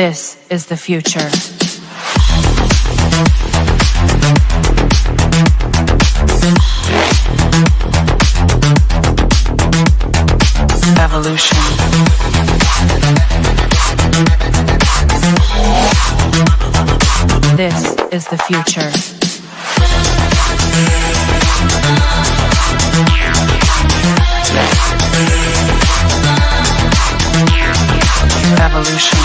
This is the future. Evolution. This is the future. Evolution.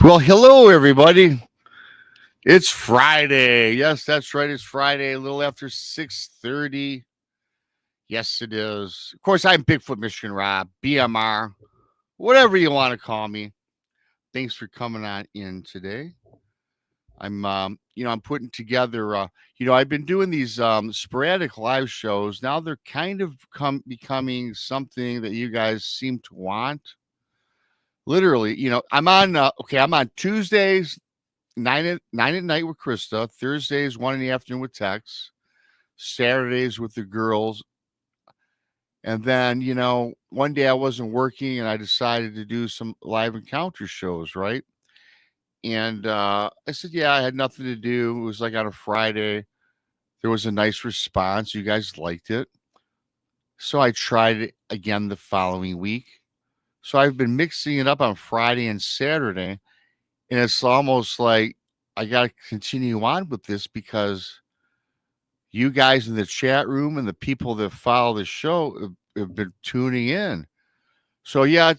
Well, hello, everybody. It's Friday. Yes, that's right. It's Friday, a little after 6:30. Yes, it is. Of course, I'm Bigfoot Michiganrob, BMR, whatever you want to call me. Thanks for coming on in today. I'm putting together, I've been doing these sporadic live shows. Now they're kind of becoming something that you guys seem to want. Literally, I'm on Tuesdays, 9 at night with Krista, Thursdays, 1 in the afternoon with Tex, Saturdays with the girls. And then, one day I wasn't working and I decided to do some live encounter shows, right? And I said, yeah, I had nothing to do. It was like on a Friday. There was a nice response. You guys liked it. So I tried it again the following week. So I've been mixing it up on Friday and Saturday. And it's almost like I got to continue on with this because you guys in the chat room and the people that follow the show have been tuning in. So, yeah,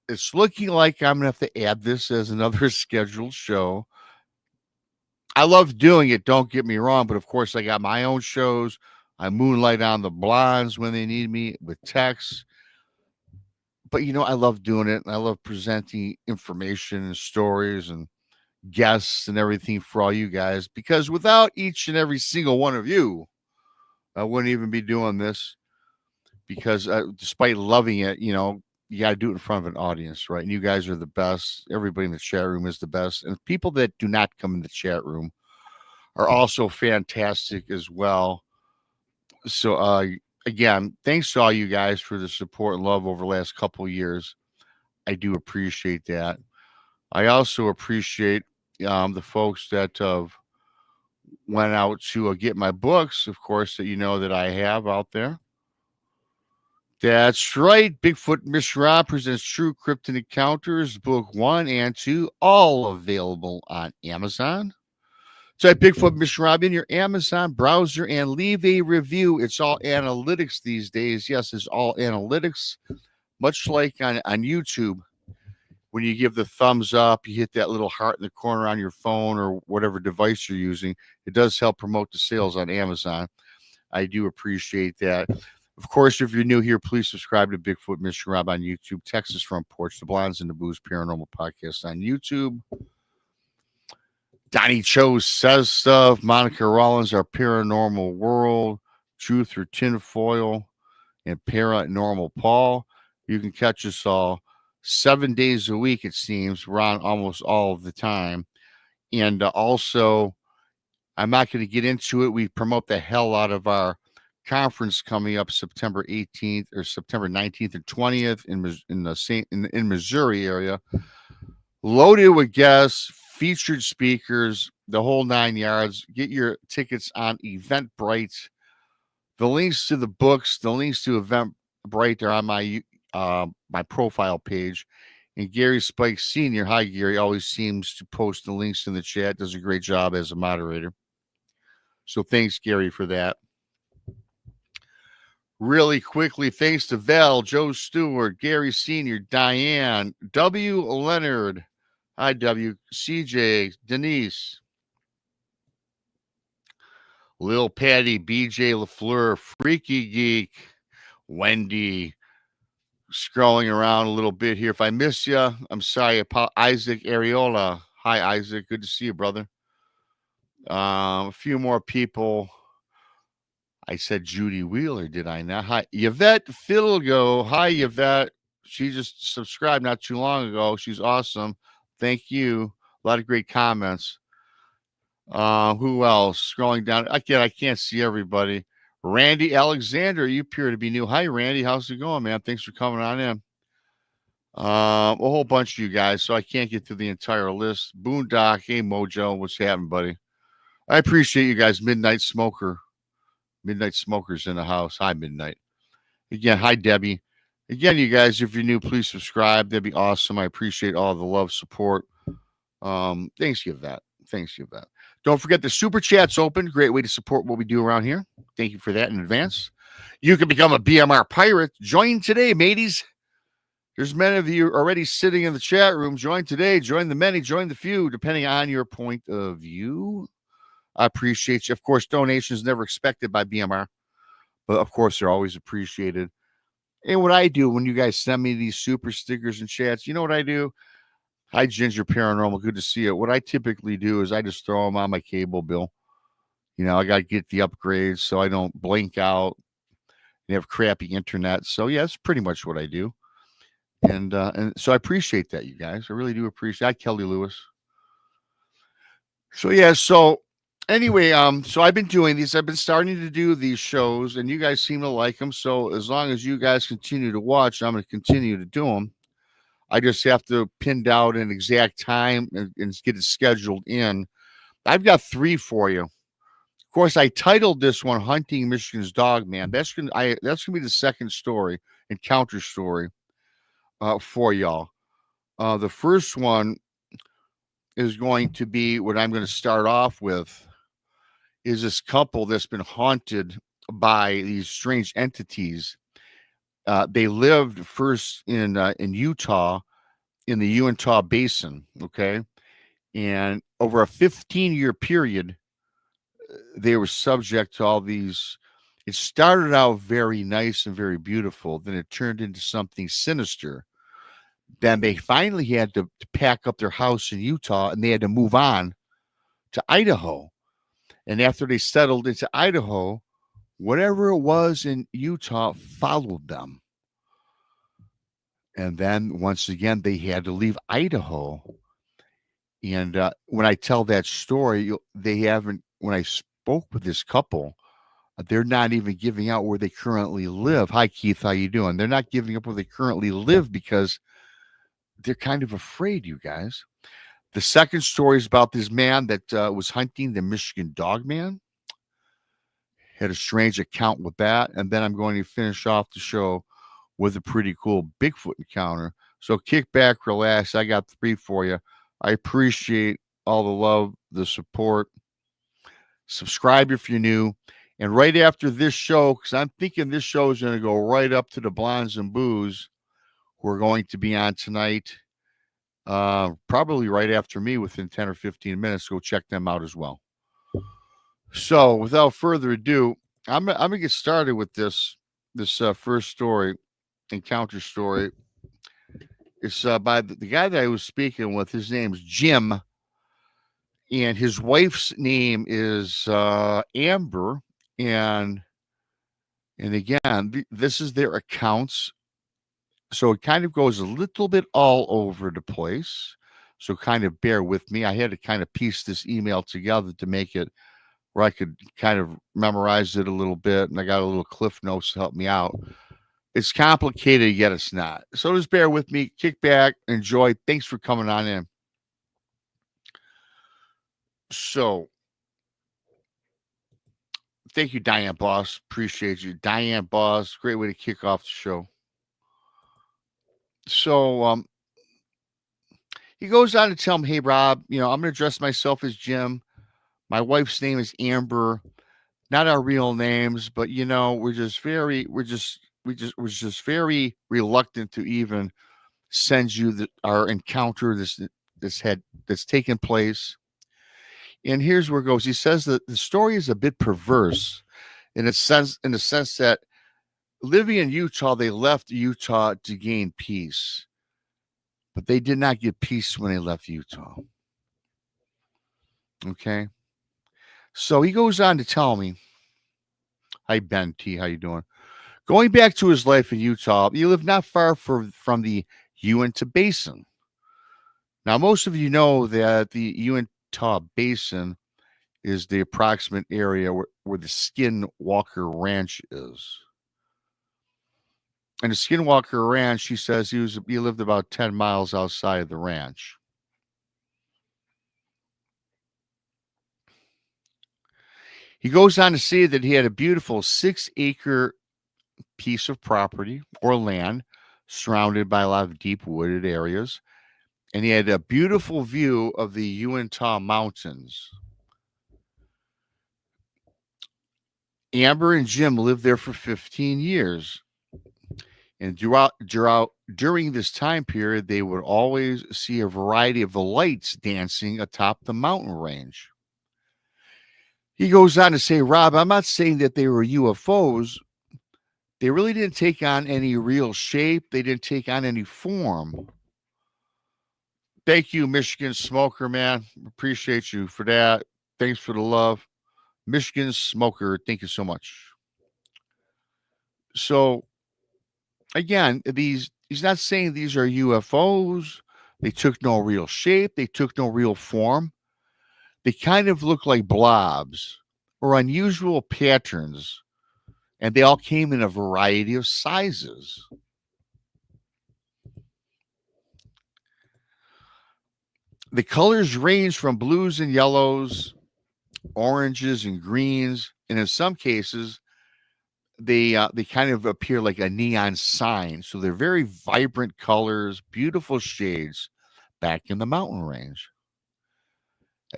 it's looking like I'm going to have to add this as another scheduled show. I love doing it, don't get me wrong. But, of course, I got my own shows. I moonlight on the Blondes when they need me with Tex. But, I love doing it. And I love presenting information and stories and guests and everything for all you guys. Because without each and every single one of you, I wouldn't even be doing this. Because despite loving it, you got to do it in front of an audience, right? And you guys are the best. Everybody in the chat room is the best. And people that do not come in the chat room are also fantastic as well. So, again, thanks to all you guys for the support and love over the last couple of years. I do appreciate that. I also appreciate the folks that went out to get my books, of course, that that I have out there. That's right. Bigfoot Michiganrob presents True Cryptid Encounters, Book 1 and 2, all available on Amazon. Type Bigfoot Michiganrob in your Amazon browser and leave a review. It's all analytics these days. Yes, it's all analytics, much like on YouTube. When you give the thumbs up, you hit that little heart in the corner on your phone or whatever device you're using. It does help promote the sales on Amazon. I do appreciate that. Of course, if you're new here, please subscribe to Bigfoot Michiganrob on YouTube, Texas Front Porch, The Blondes and the Booze Paranormal Podcast on YouTube. Donnie Cho Says Stuff, Monica Rollins, Our Paranormal World, Truth or Tinfoil, and Paranormal Paul. You can catch us all 7 days a week, it seems. We're on almost all of the time. And also, I'm not going to get into it. We promote the hell out of our conference coming up September 18th or September 19th and 20th in Missouri area. Loaded with guests, featured speakers, the whole 9 yards. Get your tickets on Eventbrite. The links to the books, the links to Eventbrite are on my profile page. And Gary Spike Sr., hi Gary, always seems to post the links in the chat. Does a great job as a moderator. So thanks, Gary, for that. Really quickly, thanks to Val, Joe Stewart, Gary Sr., Diane, W. Leonard, hi W, CJ, Denise, Lil Patty, BJ LaFleur, Freaky Geek, Wendy, scrolling around a little bit here. If I miss you, I'm sorry. Isaac Areola, hi Isaac, good to see you, brother. A few more people. I said Judy Wheeler, did I not? Hi, Yvette Fiddlego. Hi, Yvette. She just subscribed not too long ago. She's awesome. Thank you. A lot of great comments. Who else? Scrolling down. Again, I can't see everybody. Randy Alexander, you appear to be new. Hi, Randy. How's it going, man? Thanks for coming on in. A whole bunch of you guys, so I can't get through the entire list. Boondock, hey Mojo, what's happening, buddy? I appreciate you guys. Midnight Smoker. Midnight Smokers in the house. Hi, Midnight. Again, hi, Debbie. Again, you guys, if you're new, please subscribe. That'd be awesome. I appreciate all the love, support. Thanks you that. Thanks you that. Don't forget the super chat's open. Great way to support what we do around here. Thank you for that in advance. You can become a BMR pirate. Join today, mateys. There's many of you already sitting in the chat room. Join today. Join the many. Join the few, depending on your point of view. I appreciate you. Of course, donations never expected by BMR, but of course, they're always appreciated. And what I do when you guys send me these super stickers and chats, you know what I do? Hi, Ginger Paranormal. Good to see you. What I typically do is I just throw them on my cable bill. You know, I got to get the upgrades so I don't blink out and have crappy internet. So, yeah, that's pretty much what I do. And so I appreciate that, you guys. I really do appreciate that. Kelly Lewis. So, yeah, so anyway, so I've been doing these. I've been starting to do these shows, and you guys seem to like them. So as long as you guys continue to watch, I'm going to continue to do them. I just have to pin down an exact time and get it scheduled in. I've got 3 for you. Of course, I titled this one "Hunting Michigan's Dogman." That's gonna be the second story, encounter story, for y'all. The first one is going to be what I'm going to start off with. Is this couple that's been haunted by these strange entities? They lived first in Utah, in the Uinta Basin, okay? And over a 15-year period, they were subject to all these. It started out very nice and very beautiful. Then it turned into something sinister. Then they finally had to pack up their house in Utah, and they had to move on to Idaho. And after they settled into Idaho, whatever it was in Utah followed them. And then once again, they had to leave Idaho. And when I tell that story, when I spoke with this couple, they're not even giving out where they currently live. Hi, Keith. How you doing? They're not giving up where they currently live because they're kind of afraid, you guys. The second story is about this man that was hunting the Michigan Dogman. Had a strange account with that. And then I'm going to finish off the show with a pretty cool Bigfoot encounter. So kick back, relax. I got 3 for you. I appreciate all the love, the support. Subscribe if you're new. And right after this show, because I'm thinking this show is going to go right up to the Blondes and Booze, who are going to be on tonight, probably right after me within 10 or 15 minutes. Go check them out as well. So without further ado, I'm going to get started with this first story, encounter story. It's by the guy that I was speaking with. His name's Jim, and his wife's name is Amber. And again, this is their accounts. So it kind of goes a little bit all over the place. So kind of bear with me. I had to kind of piece this email together to make it where I could kind of memorize it a little bit. And I got a little cliff notes to help me out. It's complicated, yet it's not. So just bear with me. Kick back, enjoy. Thanks for coming on in. So thank you, Diane Boss. Appreciate you. Diane Boss, great way to kick off the show. So he goes on to tell him, hey, Rob, I'm going to address myself as Jim. My wife's name is Amber. Not our real names, but we're just very reluctant to even send you our encounter that's taken place. And here's where it goes. He says that the story is a bit perverse in the sense that living in Utah, they left Utah to gain peace, but they did not get peace when they left Utah. Okay. So he goes on to tell me, Hi, Ben T. How you doing? Going back to his life in Utah, he lived not far from the Uinta Basin. Now, most of you know that the Uinta Basin is the approximate area where the Skinwalker Ranch is. And the Skinwalker Ranch, he says he lived about 10 miles outside of the ranch. He goes on to say that he had a beautiful 6-acre piece of property or land surrounded by a lot of deep wooded areas. And he had a beautiful view of the Uinta Mountains. Amber and Jim lived there for 15 years. And during this time period, they would always see a variety of the lights dancing atop the mountain range. He goes on to say, Rob, I'm not saying that they were UFOs. They really didn't take on any real shape. They didn't take on any form. Thank you, Michigan Smoker, man. Appreciate you for that. Thanks for the love. Michigan Smoker, thank you so much. So, again, he's not saying these are UFOs. They took no real shape. They took no real form. They kind of look like blobs or unusual patterns, and they all came in a variety of sizes. The colors range from blues and yellows, oranges and greens, and in some cases, they kind of appear like a neon sign. So they're very vibrant colors, beautiful shades back in the mountain range.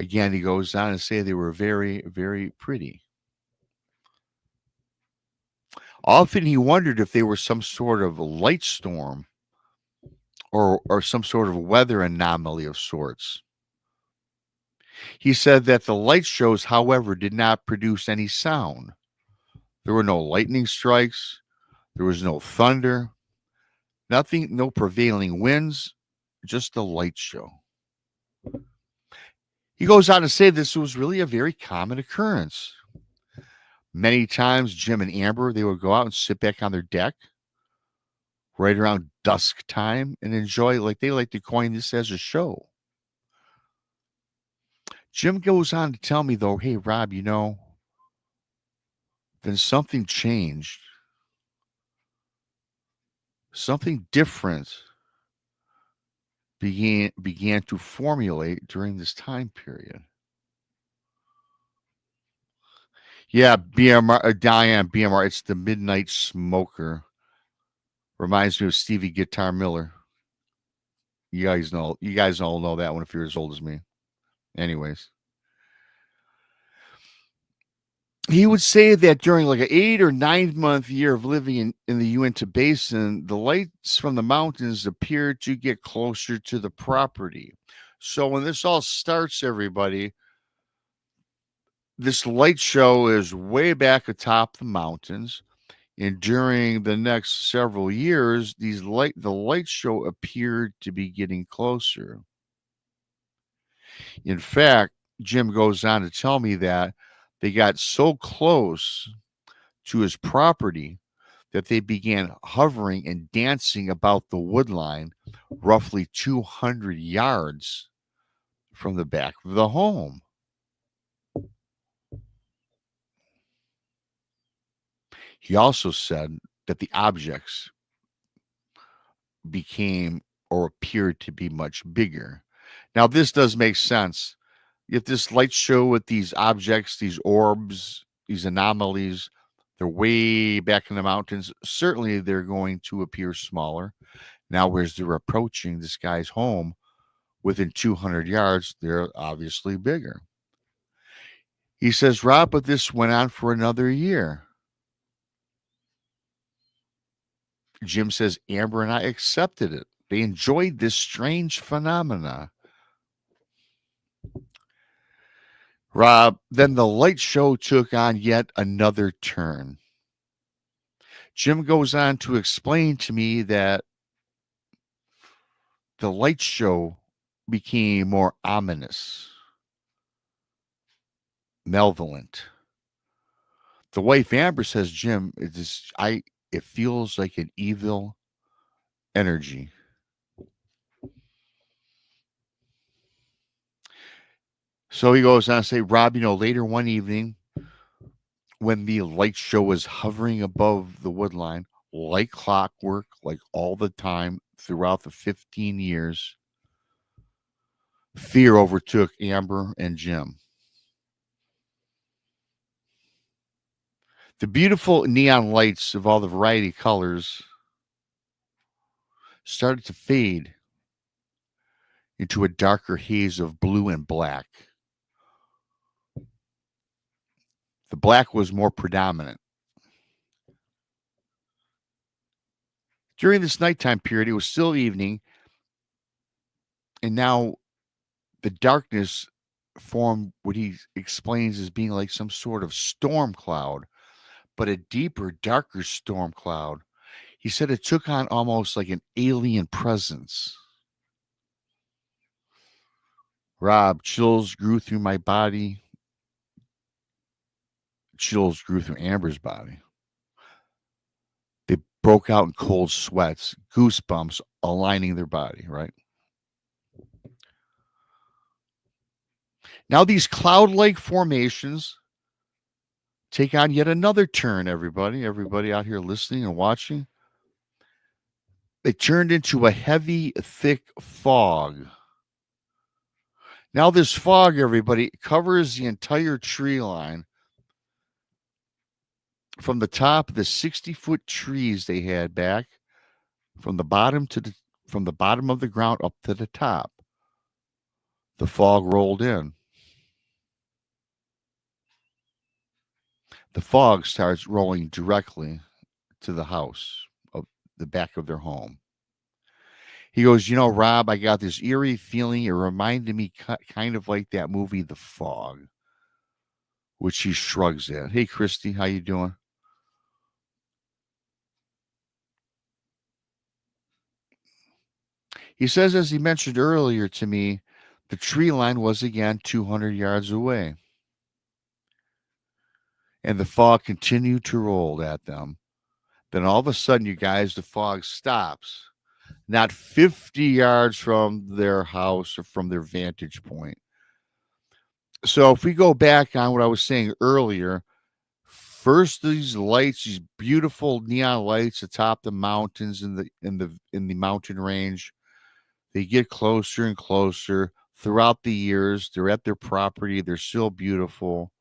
Again, he goes on to say they were very, very pretty. Often he wondered if they were some sort of light storm or some sort of weather anomaly of sorts. He said that the light shows, however, did not produce any sound. There were no lightning strikes, there was no thunder, nothing, no prevailing winds, just a light show. He goes on to say this was really a very common occurrence. Many times, Jim and Amber, they would go out and sit back on their deck right around dusk time and enjoy, like they like to coin this as a show. Jim goes on to tell me, though, hey, Rob, then something changed. Something different began to formulate during this time period. Yeah, BMR, Diane, BMR, it's the Midnight Smoker. Reminds me of Stevie Guitar Miller. You guys all know that one if you're as old as me. Anyways. He would say that during like an 8 or 9 month year of living in the Uinta Basin, the lights from the mountains appeared to get closer to the property. So when this all starts, everybody, this light show is way back atop the mountains. And during the next several years, the light show appeared to be getting closer. In fact, Jim goes on to tell me that they got so close to his property that they began hovering and dancing about the woodline roughly 200 yards from the back of the home. He also said that the objects became or appeared to be much bigger. Now, this does make sense. If this light show with these objects, these orbs, these anomalies, they're way back in the mountains, certainly they're going to appear smaller. Now, as they're approaching this guy's home within 200 yards, they're obviously bigger. He says, Rob, but this went on for another year. Jim says, Amber and I accepted it. They enjoyed this strange phenomena. Rob, then the light show took on yet another turn. Jim goes on to explain to me that the light show became more ominous, malevolent. The wife Amber says, Jim, it feels like an evil energy. So he goes on to say, Rob, later one evening when the light show was hovering above the woodline, like clockwork, like all the time throughout the 15 years, fear overtook Amber and Jim. The beautiful neon lights of all the variety of colors started to fade into a darker haze of blue and black. The black was more predominant. During this nighttime period, it was still evening, and now the darkness formed what he explains as being like some sort of storm cloud, but a deeper, darker storm cloud. He said it took on almost like an alien presence. Rob, chills grew through my body. Chills grew through Amber's body. They broke out in cold sweats, goosebumps aligning their body, right? Now these cloud-like formations take on yet another turn, everybody out here listening and watching. They turned into a heavy, thick fog. Now this fog, everybody, covers the entire tree line from the top of the 60-foot trees they had back, from the bottom of the ground up to the top. The fog rolled in. The fog starts rolling directly to the house, of the back of their home. He goes, Rob, I got this eerie feeling. It reminded me kind of like that movie, The Fog, which he shrugs at. Hey, Christy, how you doing? He says, as he mentioned earlier to me, the tree line was again 200 yards away. And the fog continued to roll at them. Then all of a sudden, you guys, the fog stops, not 50 yards from their house or from their vantage point. So if we go back on what I was saying earlier, first these lights, these beautiful neon lights atop the mountains in the mountain range, they get closer and closer throughout the years. They're at their property. They're still beautiful.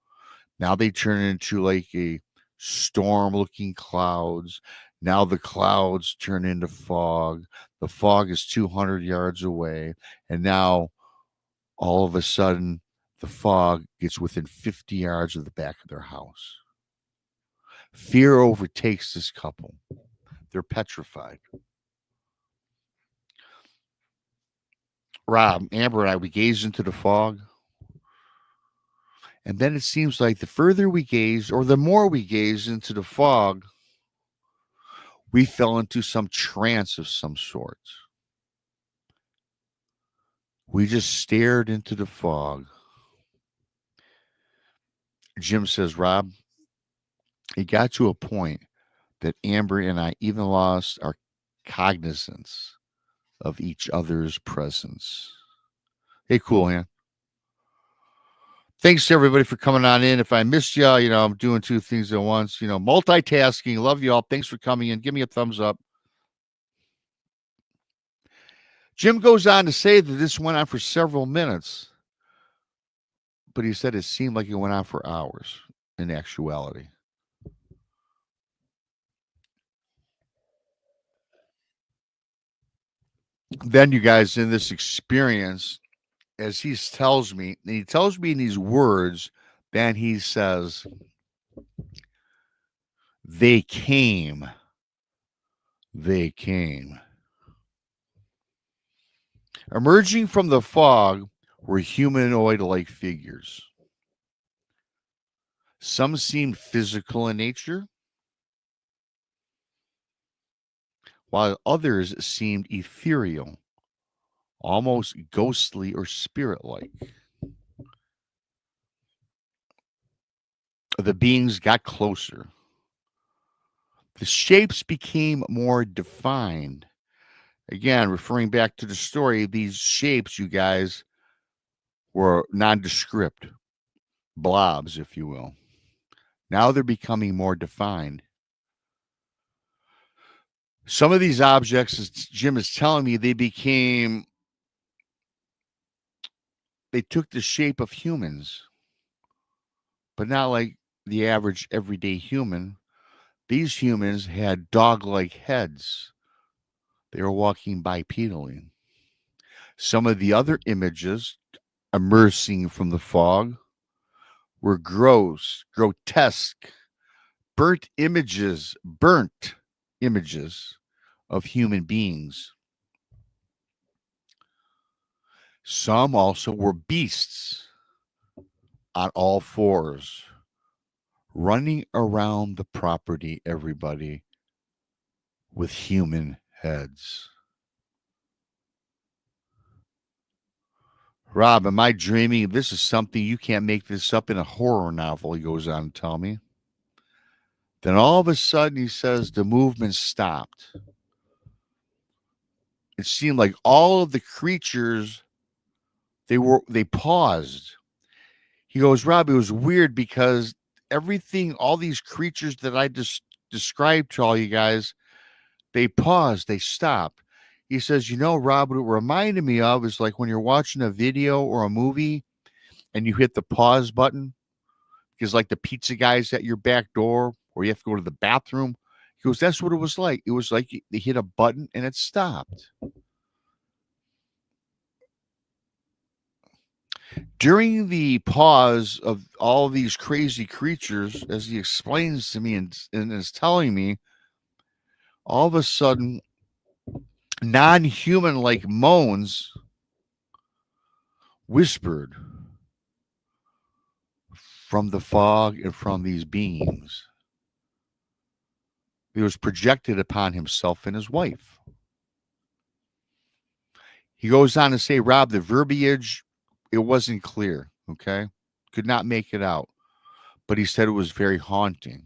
Now they turn into like a storm-looking clouds. Now the clouds turn into fog. The fog is 200 yards away. And now all of a sudden, the fog gets within 50 yards of the back of their house. Fear overtakes this couple. They're petrified. Rob, Amber, and I, we gaze into the fog. And then it seems like the further we gaze, or the more we gaze into the fog, we fell into some trance of some sort. We just stared into the fog. Jim says, Rob, it got to a point that Amber and I even lost our cognizance of each other's presence. Hey, cool hand. Thanks to everybody for coming on in. If I missed you, I'm doing two things at once, multitasking. Love you all. Thanks for coming in. Give me a thumbs up. Jim goes on to say that this went on for several minutes, but he said it seemed like it went on for hours in actuality. Then you guys, in this experience, as he tells me in these words, then he says, they came. Emerging from the fog were humanoid-like figures. Some seemed physical in nature, while others seemed ethereal, almost ghostly or spirit-like. the beings got closer. The shapes became more defined. Again, referring back to the story, these shapes, you guys, were nondescript blobs, if you will. Now they're becoming more defined. Some of these objects, as Jim is telling me, they took the shape of humans, but not like the average everyday human. These humans had dog-like heads. They were walking bipedally. Some of the other images emerging from the fog were gross, grotesque, burnt images of human beings. Some also were beasts on all fours, running around the property, everybody, with human heads. Rob, am I dreaming? This is something you can't make this up in a horror novel, he goes on to tell me. Then all of a sudden, he says, the movement stopped. It seemed like all of the creatures, they paused. He goes, Rob, it was weird because everything, all these creatures that I just described to all you guys, they paused, they stopped. He says, Rob, what it reminded me of is like when you're watching a video or a movie and you hit the pause button, because like the pizza guys at your back door, or you have to go to the bathroom. He goes, that's what it was like. It was like they hit a button and it stopped. During the pause of all these crazy creatures, as he explains to me and is telling me, all of a sudden, non-human like moans whispered from the fog and from these beings. It was projected upon himself and his wife. He goes on to say, Rob, the verbiage, it wasn't clear, okay? Could not make it out. But he said it was very haunting.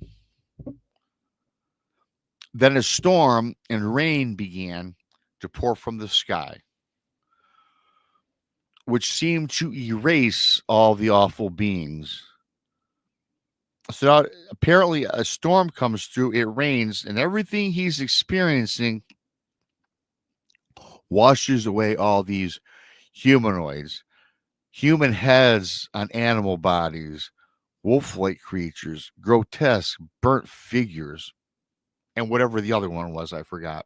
Then a storm and rain began to pour from the sky, which seemed to erase all the awful beings. So apparently a storm comes through, it rains, and everything he's experiencing washes away all these humanoids, human heads on animal bodies, wolf-like creatures, grotesque, burnt figures, and whatever the other one was, I forgot.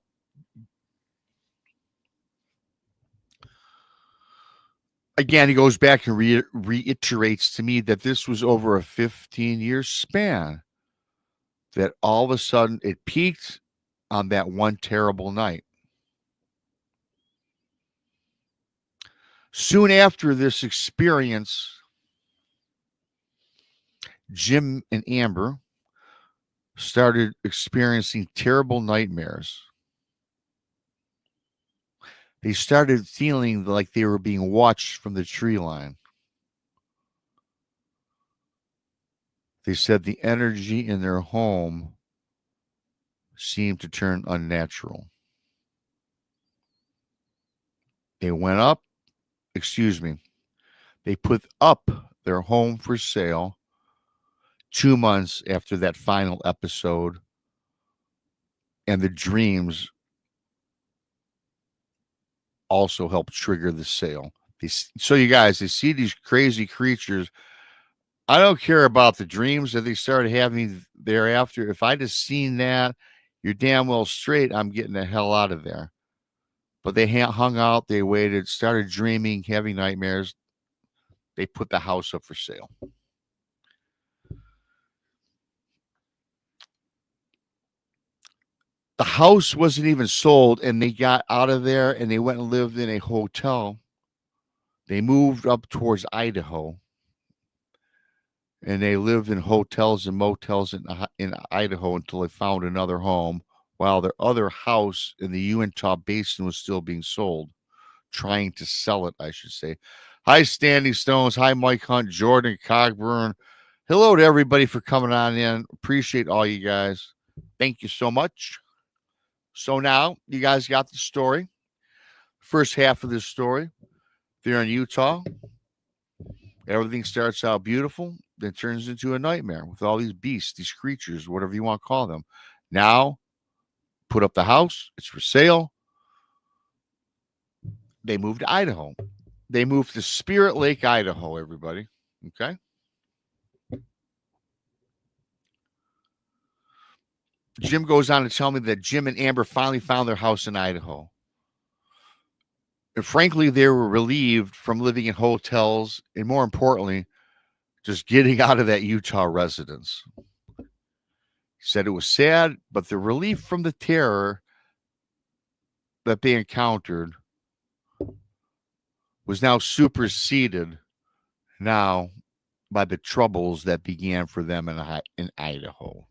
Again, he goes back and reiterates to me that this was over a 15-year span, that all of a sudden it peaked on that one terrible night. Soon after this experience, Jim and Amber started experiencing terrible nightmares. They started feeling like they were being watched from the tree line. They said the energy in their home seemed to turn unnatural. They put up their home for sale 2 months after that final episode, and the dreams also helped trigger the sale. So you guys, they see these crazy creatures. I don't care about the dreams that they started having thereafter. If I just seen that, you're damn well straight, I'm getting the hell out of there. But they hung out, they waited, started dreaming, having nightmares. They put the house up for sale. The house wasn't even sold, and they got out of there and they went and lived in a hotel. They moved up towards Idaho, and they lived in hotels and motels in Idaho until they found another home, while their other house in the Uinta Basin was still being sold, trying to sell it, I should say. Hi, Standing Stones. Hi, Mike Hunt, Jordan Cogburn. Hello to everybody for coming on in. Appreciate all you guys. Thank you so much. So now you guys got the story. First half of this story. They're in Utah. Everything starts out beautiful, then turns into a nightmare with all these beasts, these creatures, whatever you want to call them. Now, put up the house. It's for sale. They moved to Idaho. They moved to Spirit Lake, Idaho, everybody. Okay. Jim goes on to tell me that Jim and Amber finally found their house in Idaho. And frankly, they were relieved from living in hotels and, more importantly, just getting out of that Utah residence. He said it was sad, but the relief from the terror that they encountered was now superseded now by the troubles that began for them in Idaho.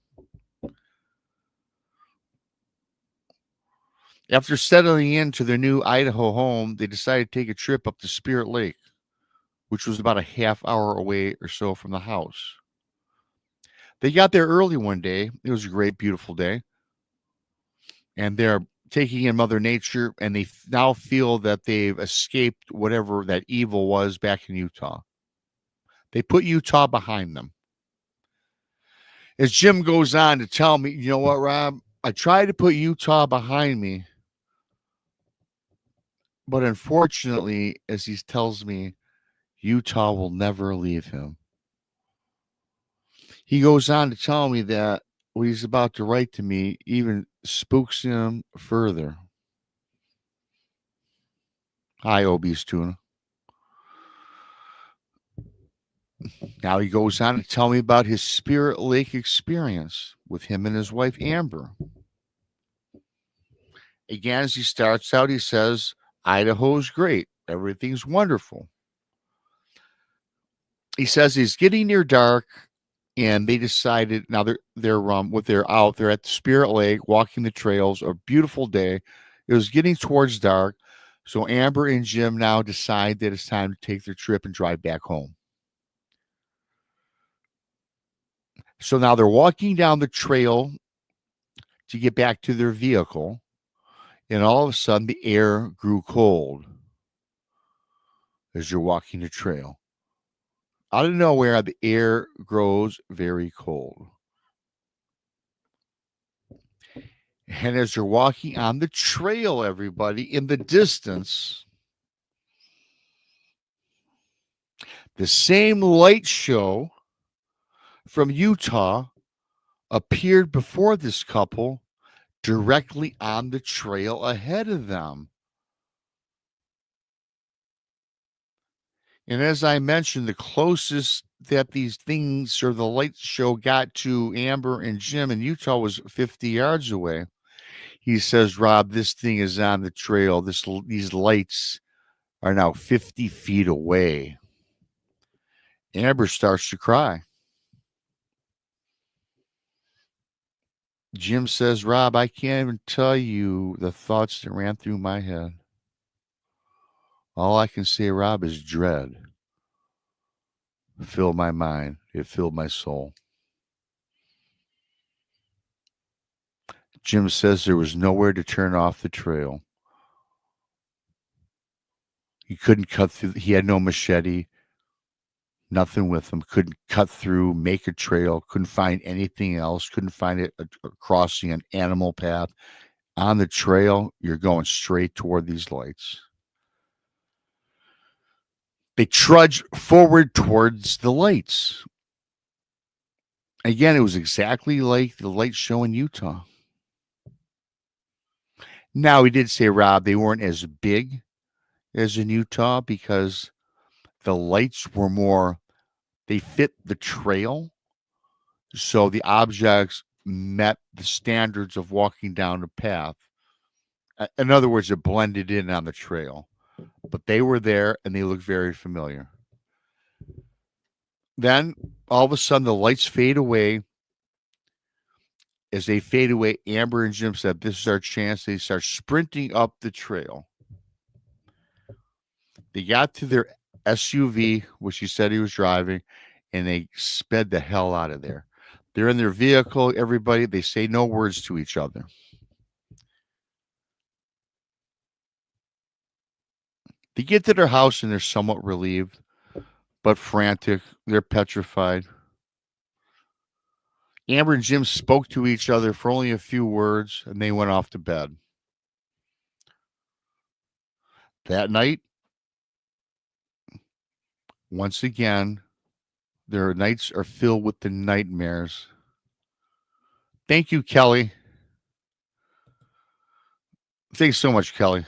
After settling into their new Idaho home, they decided to take a trip up to Spirit Lake, which was about a half hour away or so from the house. They got there early one day. It was a great, beautiful day. And they're taking in Mother Nature, and they now feel that they've escaped whatever that evil was back in Utah. They put Utah behind them. As Jim goes on to tell me, you know what, Rob? I tried to put Utah behind me, but unfortunately, as he tells me, Utah will never leave him. He goes on to tell me that what he's about to write to me even spooks him further. Hi, obese tuna. Now he goes on to tell me about his Spirit Lake experience with him and his wife, Amber. Again, as he starts out, he says, Idaho's great. Everything's wonderful. He says he's getting near dark, and they decided now they're out there at the Spirit Lake, walking the trails, a beautiful day. It was getting towards dark, so Amber and Jim now decide that it's time to take their trip and drive back home. So now they're walking down the trail to get back to their vehicle, and all of a sudden the air grew cold as you're walking the trail. Out of nowhere, the air grows very cold. And as you're walking on the trail, everybody, in the distance, the same light show from Utah appeared before this couple directly on the trail ahead of them. And as I mentioned, the closest that these things or the light show got to Amber and Jim in Utah was 50 yards away. He says, Rob, this thing is on the trail. These lights are now 50 feet away. Amber starts to cry. Jim says, Rob, I can't even tell you the thoughts that ran through my head. All I can say, Rob, is dread. It filled my mind. It filled my soul. Jim says there was nowhere to turn off the trail. He couldn't cut through. He had no machete, nothing with him. Couldn't cut through, make a trail. Couldn't find anything else. Couldn't find it crossing an animal path. On the trail, you're going straight toward these lights. They trudge forward towards the lights. Again, it was exactly like the light show in Utah. Now, he did say, Rob, they weren't as big as in Utah because the lights were more, they fit the trail. So the objects met the standards of walking down the path. In other words, it blended in on the trail. But they were there and they looked very familiar. Then all of a sudden the lights fade away. As they fade away, Amber and Jim said, this is our chance. They start sprinting up the trail. They got to their SUV, which he said he was driving, and they sped the hell out of there. They're in their vehicle, everybody, they say no words to each other. They get to their house and they're somewhat relieved, but frantic. They're petrified. Amber and Jim spoke to each other for only a few words and they went off to bed. That night, once again, their nights are filled with the nightmares. Thank you, Kelly. Thanks so much, Kelly.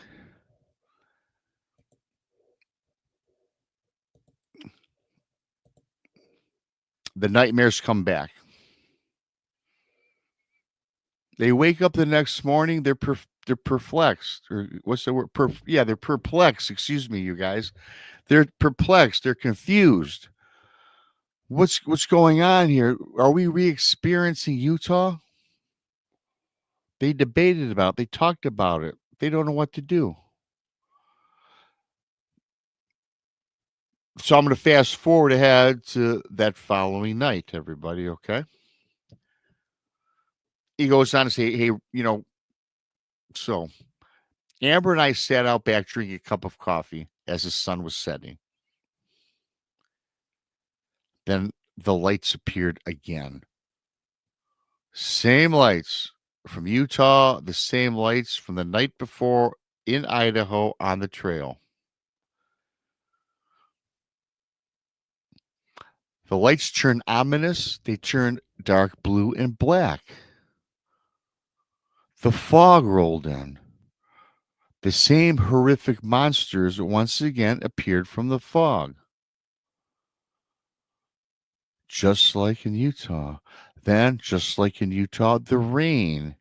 The nightmares come back. They wake up the next morning. They're perplexed. Or what's the word? They're perplexed. Excuse me, you guys. They're perplexed. They're confused. What's going on here? Are we re-experiencing Utah? They debated about it. They talked about it. They don't know what to do. So I'm going to fast forward ahead to that following night, everybody, okay? He goes on to say, hey, so Amber and I sat out back drinking a cup of coffee as the sun was setting. Then the lights appeared again. Same lights from Utah, the same lights from the night before in Idaho on the trail. The lights turned ominous. They turned dark blue and black. The fog rolled in. The same horrific monsters once again appeared from the fog. Just like in Utah. Then, just like in Utah, the rain.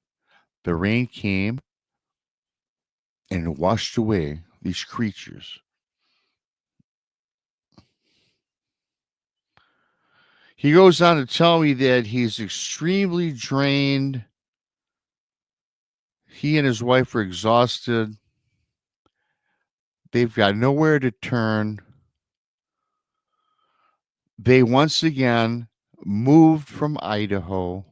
The rain came and washed away these creatures. He goes on to tell me that he's extremely drained. He and his wife are exhausted. They've got nowhere to turn. They once again moved from Idaho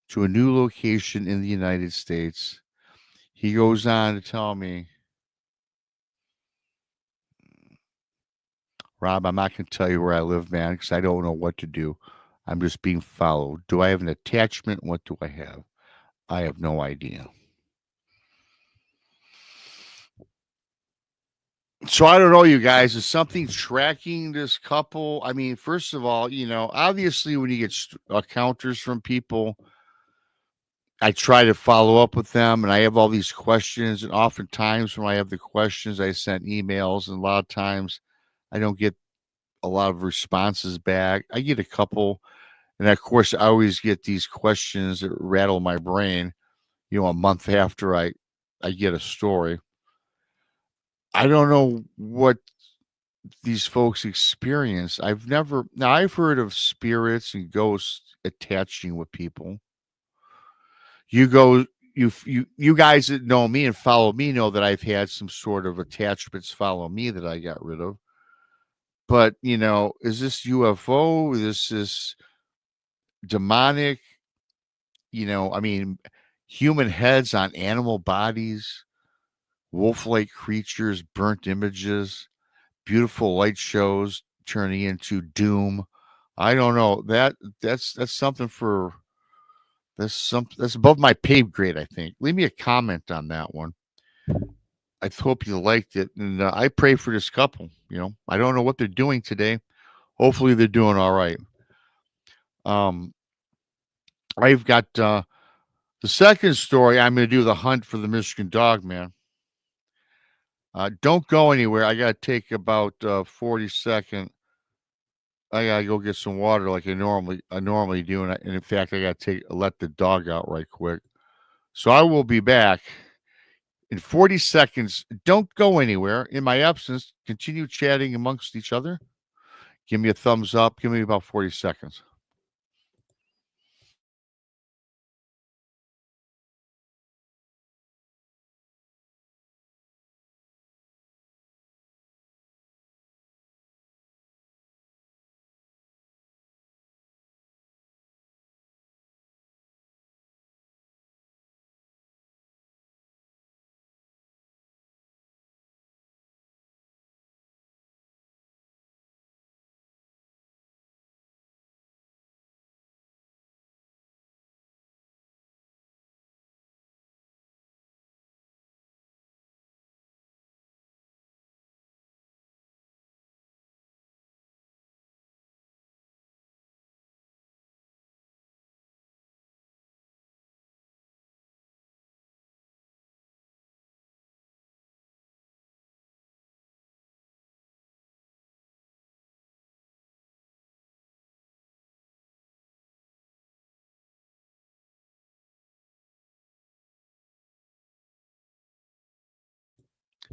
to a new location in the United States. He goes on to tell me, Rob, I'm not going to tell you where I live, man, because I don't know what to do. I'm just being followed. Do I have an attachment? What do I have? I have no idea. So I don't know, you guys. Is something tracking this couple? I mean, first of all, obviously when you get encounters from people, I try to follow up with them and I have all these questions. And oftentimes when I have the questions, I send emails. And a lot of times I don't get a lot of responses back. I get a couple. And of course, I always get these questions that rattle my brain, a month after I get a story. I don't know what these folks experience. I've heard of spirits and ghosts attaching with people. You guys that know me and follow me know that I've had some sort of attachments follow me that I got rid of. But, is this UFO? Is this demonic? I mean, human heads on animal bodies, wolf-like creatures, burnt images, beautiful light shows turning into doom. I don't know. That's something for that's above my pay grade, I think. Leave me a comment on that one. I hope you liked it, and I pray for this couple. I don't know what they're doing today. Hopefully, they're doing all right. I've got the second story. I'm going to do the hunt for the Michigan Dogman. Don't go anywhere. I got to take about 40-second. I gotta go get some water like I normally do, and in fact, I gotta let the dog out right quick. So I will be back in 40 seconds. Don't go anywhere. In my absence, continue chatting amongst each other. Give me a thumbs up. Give me about 40 seconds.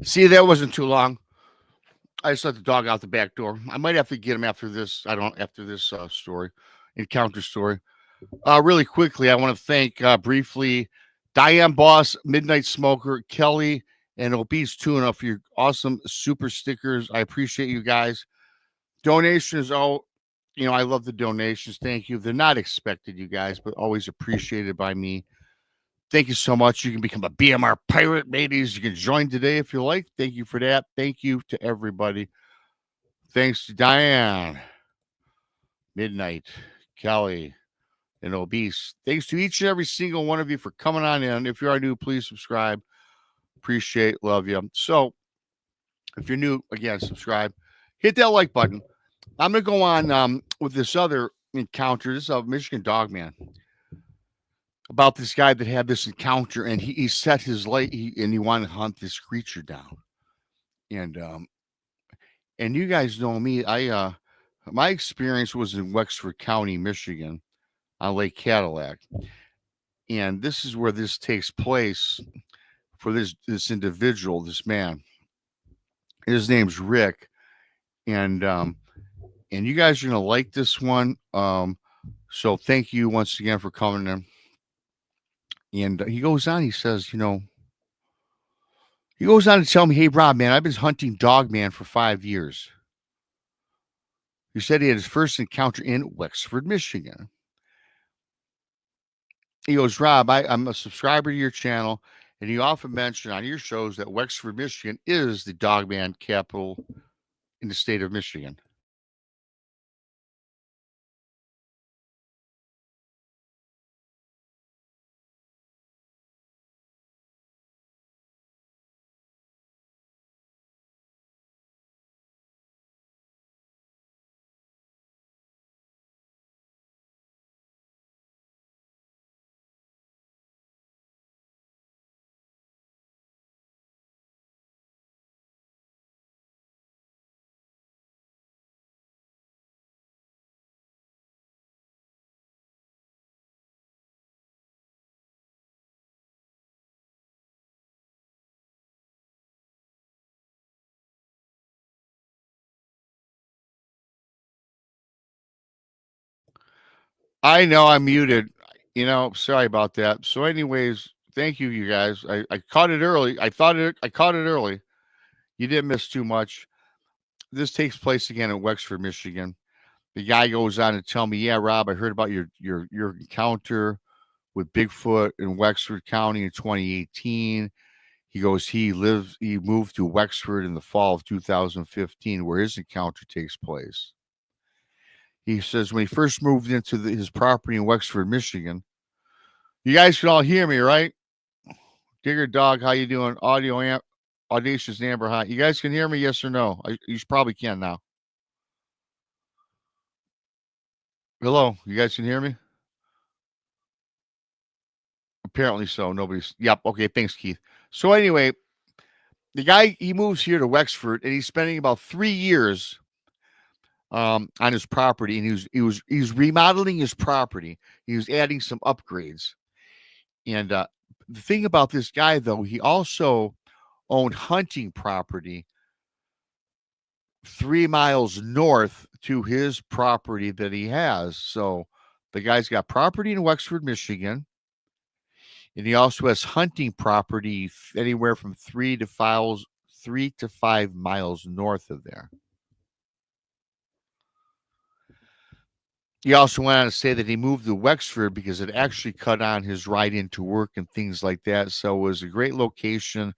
See, that wasn't too long. I just let the dog out the back door. I might have to get him after this. I don't after this story, encounter story. Really quickly, I want to thank briefly Diane Boss, Midnight Smoker, Kelly, and Obese Tuna for your awesome super stickers. I appreciate you guys. Donations, I love the donations. Thank you. They're not expected, you guys, but always appreciated by me. Thank you so much. You can become a BMR pirate, ladies. You can join today if you like. Thank you for that. Thank you to everybody. Thanks to Diane, Midnight, Kelly, and Obese. Thanks to each and every single one of you for coming on in. If you are new, please subscribe. Appreciate, love you. So, if you're new, again, subscribe. Hit that like button. I'm going to go on with this other encounter. This is a Michigan Dogman. About this guy that had this encounter, and he set his light, and he wanted to hunt this creature down. And you guys know me. My experience was in Wexford County, Michigan, on Lake Cadillac, and this is where this takes place for this individual, this man. His name's Rick, and you guys are gonna like this one. So thank you once again for coming in. And he goes on. He says, he goes on to tell me, "Hey, Rob, man, I've been hunting Dogman for 5 years." He said he had his first encounter in Wexford, Michigan. He goes, "Rob, I'm a subscriber to your channel, and you often mention on your shows that Wexford, Michigan is the Dogman capital in the state of Michigan." I know I'm muted. Sorry about that. So, anyways, thank you, you guys. I caught it early. I caught it early. You didn't miss too much. This takes place again in Wexford, Michigan. The guy goes on to tell me, "Yeah, Rob, I heard about your encounter with Bigfoot in Wexford County in 2018." He goes, he moved to Wexford in the fall of 2015, where his encounter takes place. He says when he first moved into his property in Wexford, Michigan. You guys can all hear me, right? Digger Dog, how you doing? Audacious Amber Hot. You guys can hear me, yes or no? You probably can now. Hello, you guys can hear me? Apparently so. Nobody's. Yep. Okay. Thanks, Keith. So anyway, the guy he moves here to Wexford, and he's spending about 3 years on his property, and he was remodeling his property. He was adding some upgrades, and the thing about this guy, though, he also owned hunting property 3 miles north to his property that he has. So the guy's got property in Wexford, Michigan, and he also has hunting property anywhere from 3 to 5 miles north of there. He also went on to say that he moved to Wexford because it actually cut on his ride into work and things like that. So it was a great location.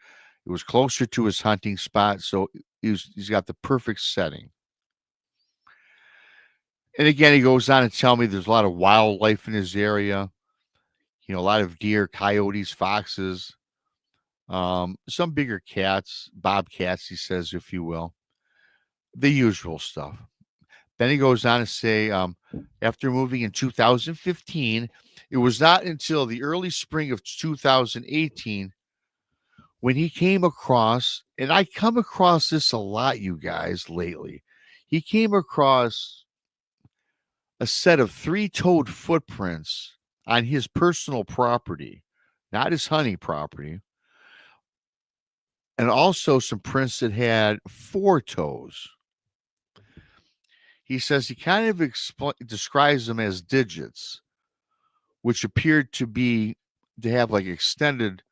It was closer to his hunting spot. So he's got the perfect setting. And again, he goes on to tell me there's a lot of wildlife in his area. A lot of deer, coyotes, foxes, some bigger cats, bobcats, he says, if you will. The usual stuff. Then he goes on to say, after moving in 2015, it was not until the early spring of 2018 when he came across, and I come across this a lot, you guys, lately. He came across a set of 3-toed footprints on his personal property, not his hunting property, and also some prints that had 4 toes. He says he kind of describes them as digits, which appeared to have like extended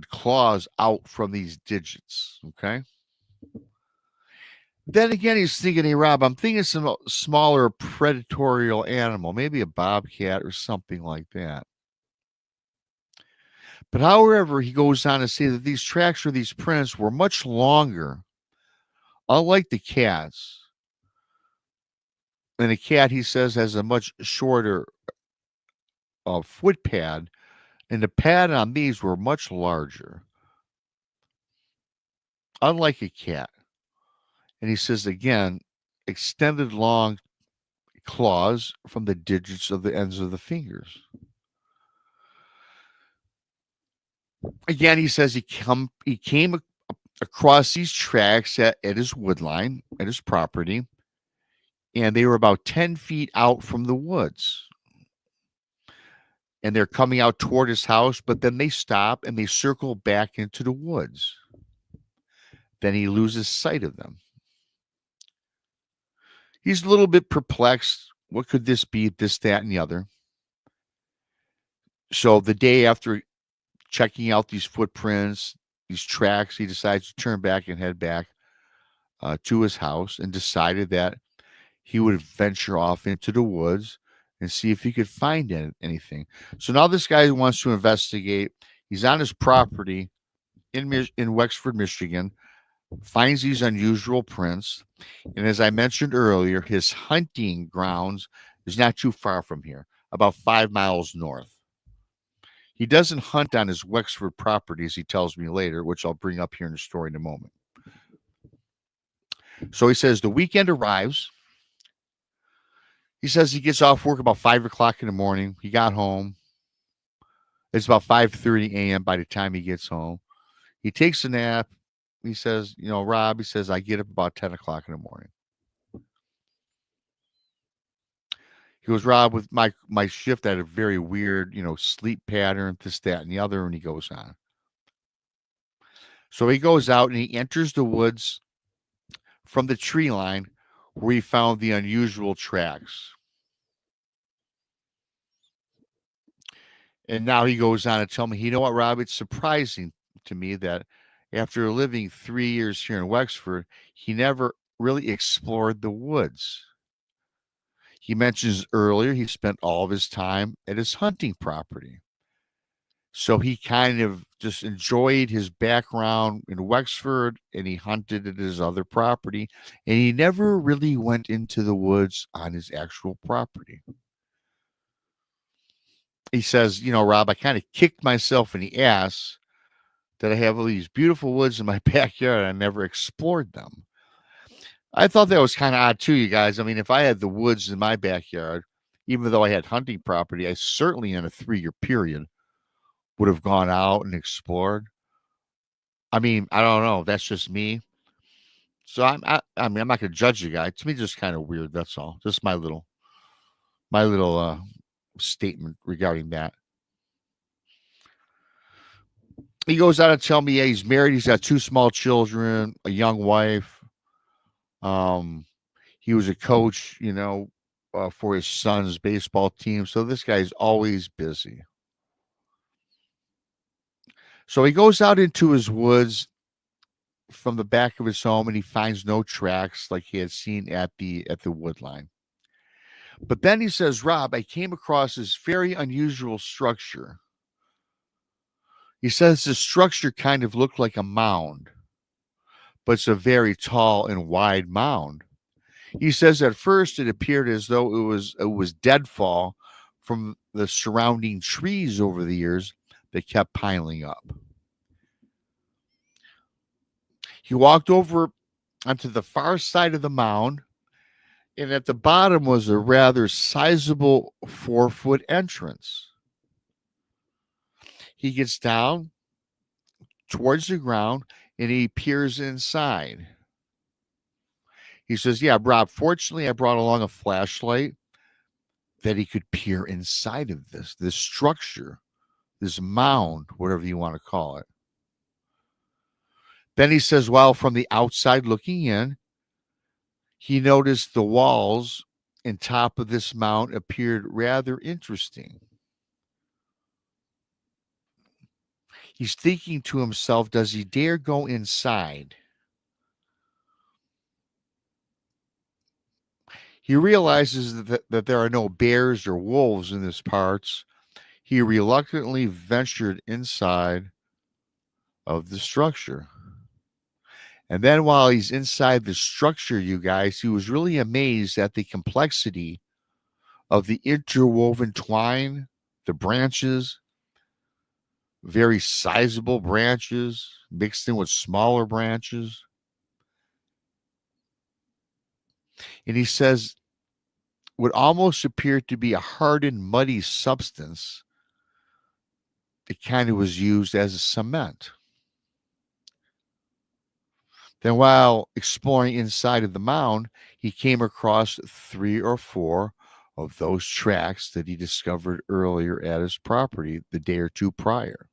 claws out from these digits. Okay. Then again, he's thinking, hey, Rob, I'm thinking some smaller predatory animal, maybe a bobcat or something like that. But however, he goes on to say that these tracks or these prints were much longer, unlike the cats. And a cat, he says, has a much shorter foot pad, and the pad on these were much larger, unlike a cat. And he says again, extended long claws from the digits of the ends of the fingers. Again, he says he came across these tracks at his woodline, at his property, and they were about 10 feet out from the woods. And they're coming out toward his house, but then they stop and they circle back into the woods. Then he loses sight of them. He's a little bit perplexed. What could this be? This, that, and the other. So the day after checking out these footprints, these tracks, he decides to turn back and head back to his house, and decided that he would venture off into the woods and see if he could find anything. So now this guy wants to investigate. He's on his property in Wexford, Michigan, finds these unusual prints. And as I mentioned earlier, his hunting grounds is not too far from here, about 5 miles north. He doesn't hunt on his Wexford properties, he tells me later, which I'll bring up here in the story in a moment. So he says the weekend arrives. He says he gets off work about 5 o'clock in the morning. He got home. It's about 5:30 a.m. by the time he gets home. He takes a nap. He says, Rob, he says, I get up about 10 o'clock in the morning. He goes, Rob, with my shift, I had a very weird, sleep pattern, this, that, and the other, and he goes on. So he goes out and he enters the woods from the tree line where he found the unusual tracks. And now he goes on to tell me, you know what, Rob, it's surprising to me that after living 3 years here in Wexford, he never really explored the woods. He mentions earlier he spent all of his time at his hunting property. So he kind of just enjoyed his background in Wexford, and he hunted at his other property, and he never really went into the woods on his actual property. He says, Rob, I kind of kicked myself in the ass that I have all these beautiful woods in my backyard. I never explored them. I thought that was kind of odd too, you guys. I mean, if I had the woods in my backyard, even though I had hunting property, I certainly in a 3-year period would have gone out and explored. I mean, I don't know. That's just me. So I'm not going to judge you guys. To me, just kind of weird. That's all. Just my little statement regarding that. He goes out to tell me, yeah, he's married. He's got 2 small children, a young wife. He was a coach, for his son's baseball team. So this guy's always busy. So he goes out into his woods from the back of his home, and he finds no tracks like he had seen at the wood line. But then he says, Rob, I came across this very unusual structure. He says the structure kind of looked like a mound, but it's a very tall and wide mound. He says at first it appeared as though it was deadfall from the surrounding trees over the years that kept piling up. He walked over onto the far side of the mound, and at the bottom was a rather sizable 4-foot entrance. He gets down towards the ground and he peers inside. He says, yeah, Rob, fortunately, I brought along a flashlight that he could peer inside of this structure, this mound, whatever you want to call it. Then he says, while from the outside looking in, he noticed the walls and top of this mound appeared rather interesting. He's thinking to himself, does he dare go inside? He realizes that there are no bears or wolves in this parts. He reluctantly ventured inside of the structure. And then while he's inside the structure, you guys, he was really amazed at the complexity of the interwoven twine, the branches, very sizable branches mixed in with smaller branches. And he says what almost appeared to be a hardened, muddy substance that kind of was used as a cement. Then, while exploring inside of the mound, he came across 3 or 4 of those tracks that he discovered earlier at his property the day or two prior.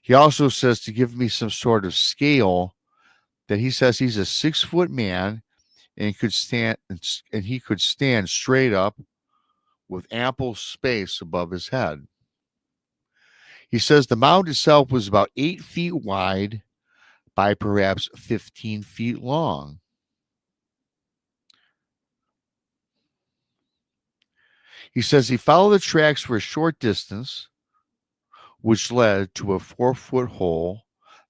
He also says to give me some sort of scale that he says he's a 6-foot man and he could stand straight up with ample space above his head. He says the mound itself was about 8 feet wide by perhaps 15 feet long. He says he followed the tracks for a short distance, which led to a 4-foot hole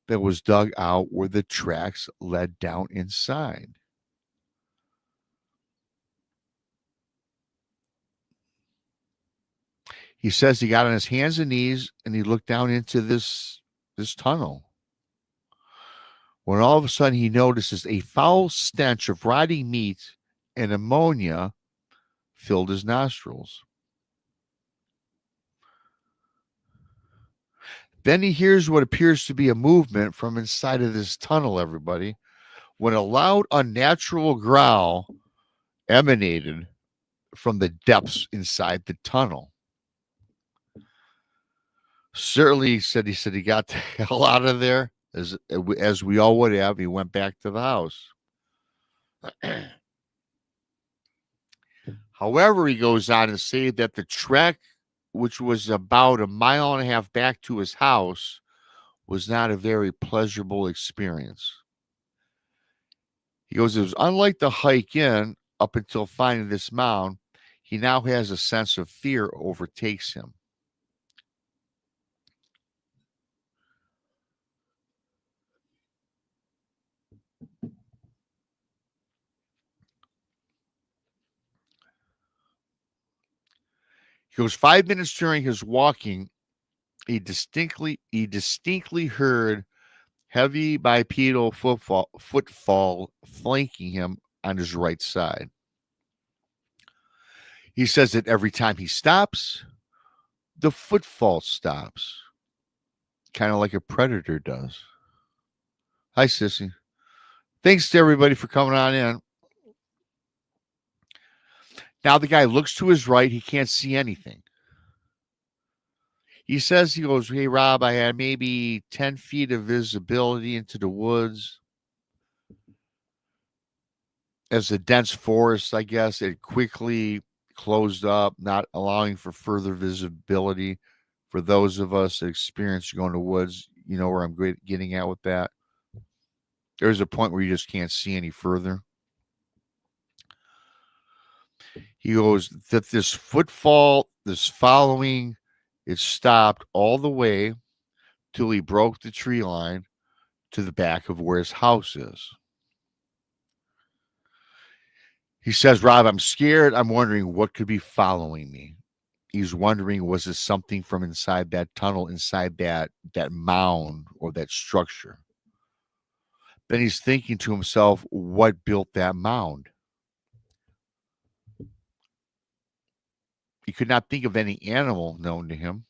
that was dug out where the tracks led down inside. He says he got on his hands and knees and he looked down into this tunnel. When all of a sudden he notices a foul stench of rotting meat and ammonia filled his nostrils. Then he hears what appears to be a movement from inside of this tunnel, everybody, when a loud, unnatural growl emanated from the depths inside the tunnel. Certainly, he said he got the hell out of there, as we all would have. He went back to the house. However, he goes on to say that the trek, which was about 1.5 miles back to his house, was not a very pleasurable experience. He goes, it was unlike the hike in up until finding this mound. He now has a sense of fear overtakes him. He goes, 5 minutes during his walking, he distinctly heard heavy bipedal footfall flanking him on his right side. He says that every time he stops, the footfall stops, kind of like a predator does. Hi, Sissy. Thanks to everybody for coming on in. Now the guy looks to his right. He can't see anything. He says, he goes, hey, Rob, I had maybe 10 feet of visibility into the woods. As a dense forest, I guess, it quickly closed up, not allowing for further visibility. For those of us that experience going to woods, you know where I'm getting at with that. There's a point where you just can't see any further. He goes, that this footfall, this following, it stopped all the way till he broke the tree line to the back of where his house is. He says, Rob, I'm scared. I'm wondering what could be following me. He's wondering, was it something from inside that tunnel, inside that mound or that structure? Then he's thinking to himself, what built that mound? He could not think of any animal known to him.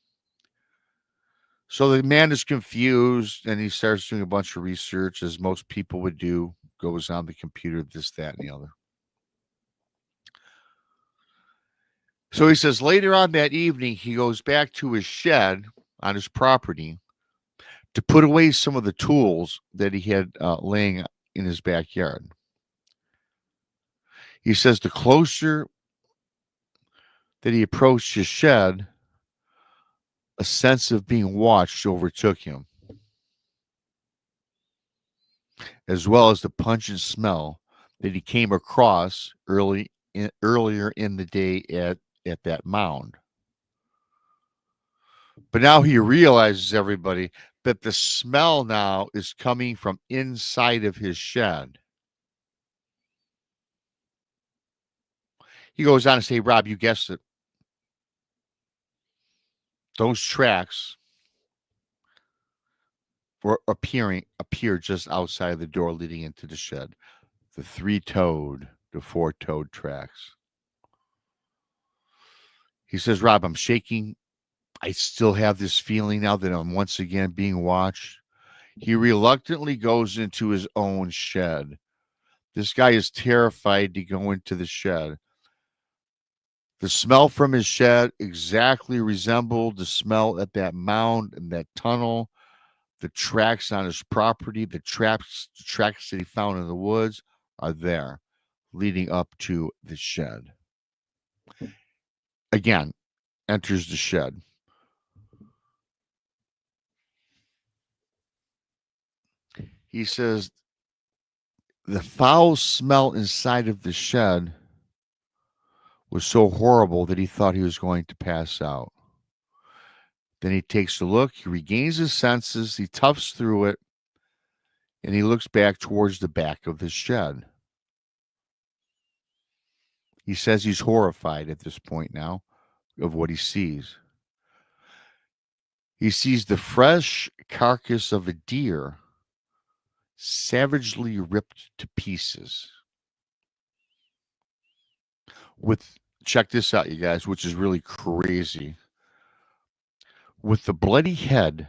So the man is confused and he starts doing a bunch of research, as most people would do, goes on the computer, this, that, and the other. So he says later on that evening, he goes back to his shed on his property to put away some of the tools that he had laying in his backyard. He says the closer that he approached his shed, a sense of being watched overtook him, as well as the pungent smell that he came across earlier in the day at that mound. But now he realizes, everybody, that the smell now is coming from inside of his shed. He goes on to say, Rob, you guessed it. Those tracks appear just outside the door leading into the shed. The the four-toed tracks. He says, Rob, I'm shaking. I still have this feeling now that I'm once again being watched. He reluctantly goes into his own shed. This guy is terrified to go into the shed. The smell from his shed exactly resembled the smell at that mound and that tunnel. The tracks on his property, the tracks that he found in the woods are there, leading up to the shed. Again, enters the shed. He says the foul smell inside of the shed was so horrible that he thought he was going to pass out. Then he takes a look, he regains his senses, he toughs through it, and he looks back towards the back of the shed. He says he's horrified at this point now of what he sees. He sees the fresh carcass of a deer savagely ripped to pieces. Check this out, you guys, which is really crazy. With the bloody head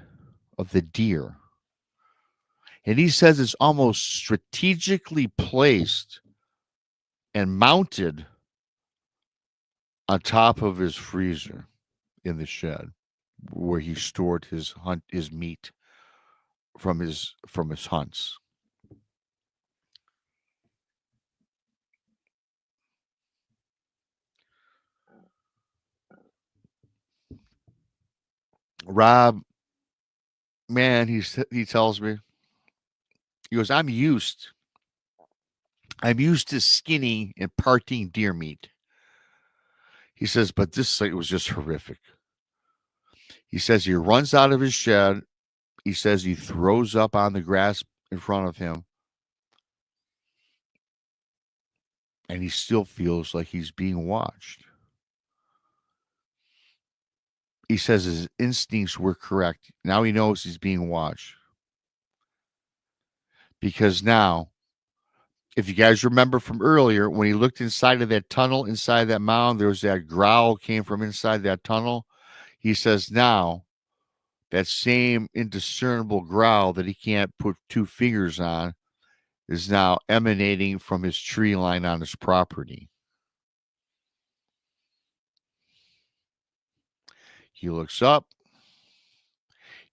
of the deer. And he says it's almost strategically placed and mounted on top of his freezer in the shed where he stored his meat from his hunts. Rob, man, he tells me, he goes, I'm used to skinning and parting deer meat. He says, but this site was just horrific. He says he runs out of his shed. He says he throws up on the grass in front of him. And he still feels like he's being watched. He says his instincts were correct. Now he knows he's being watched. Because now, if you guys remember from earlier, when he looked inside of that tunnel, inside that mound, there was that growl came from inside that tunnel. He says now, that same indiscernible growl that he can't put two fingers on is now emanating from his tree line on his property. He looks up,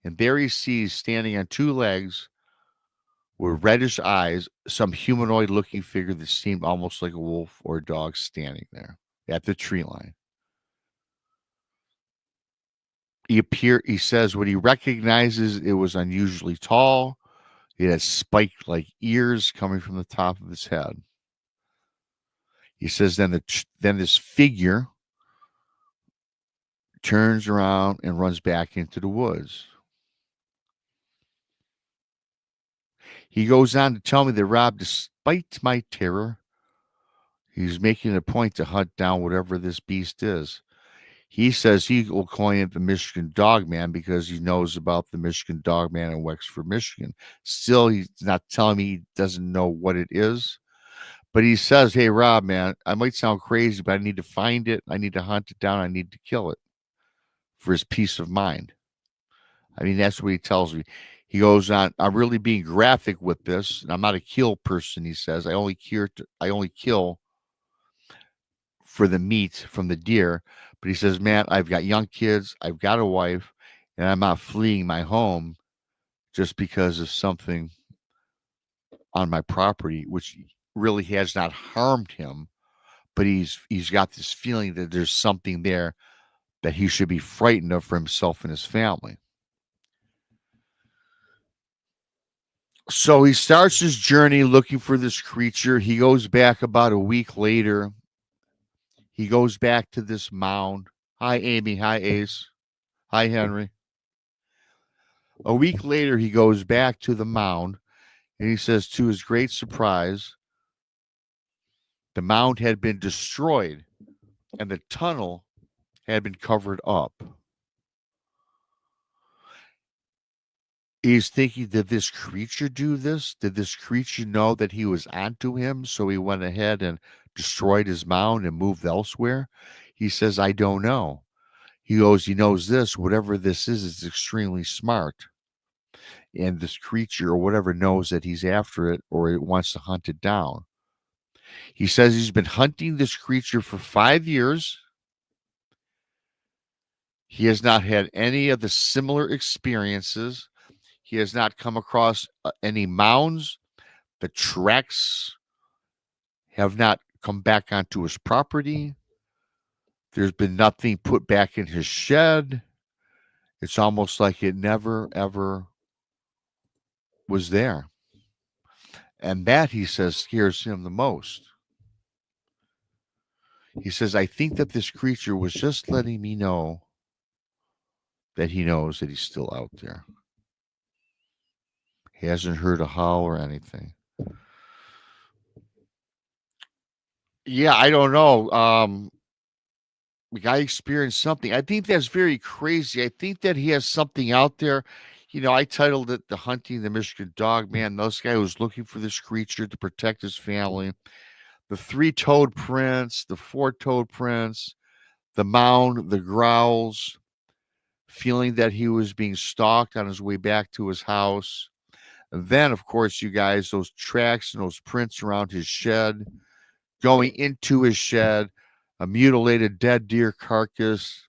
and there he sees, standing on two legs with reddish eyes, some humanoid-looking figure that seemed almost like a wolf or a dog standing there at the tree line. He says when he recognizes it was unusually tall, it had spike-like ears coming from the top of his head. He says then this figure turns around and runs back into the woods. He goes on to tell me that Rob, despite my terror, he's making a point to hunt down whatever this beast is. He says he will coin it the Michigan Dogman because he knows about the Michigan Dogman in Wexford, Michigan. Still, he's not telling me he doesn't know what it is. But he says, hey, Rob, man, I might sound crazy, but I need to find it. I need to hunt it down. I need to kill it for his peace of mind. I mean, that's what he tells me. He goes on, I'm really being graphic with this. And I'm not a kill person, he says. I only kill for the meat from the deer. But he says, man, I've got young kids. I've got a wife. And I'm not fleeing my home just because of something on my property, which really has not harmed him, but he's got this feeling that there's something there that he should be frightened of for himself and his family. So he starts his journey looking for this creature. He goes back about a week later. He goes back to this mound. Hi, Amy. Hi, Ace. Hi, Henry. A week later, he goes back to the mound, and he says, to his great surprise, the mound had been destroyed and the tunnel had been covered up. He's thinking, did this creature do this? Did this creature know that he was onto him? So he went ahead and destroyed his mound and moved elsewhere? He says, I don't know. He goes, he knows this, whatever this is extremely smart. And this creature or whatever knows that he's after it or it wants to hunt it down. He says he's been hunting this creature for 5 years. He has not had any of the similar experiences. He has not come across any mounds. The tracks have not come back onto his property. There's been nothing put back in his shed. It's almost like it never, ever was there. And that, he says, scares him the most. He says, I think that this creature was just letting me know that he knows that he's still out there. He hasn't heard a howl or anything. Yeah, I don't know. The guy experienced something. I think that's very crazy. I think that he has something out there. You know, I titled it The Hunting the Michigan Dogman. This guy was looking for this creature to protect his family. The 3-toed prints, the 4-toed prints, the mound, the growls, feeling that he was being stalked on his way back to his house. And then, of course, you guys, those tracks and those prints around his shed, going into his shed, a mutilated dead deer carcass.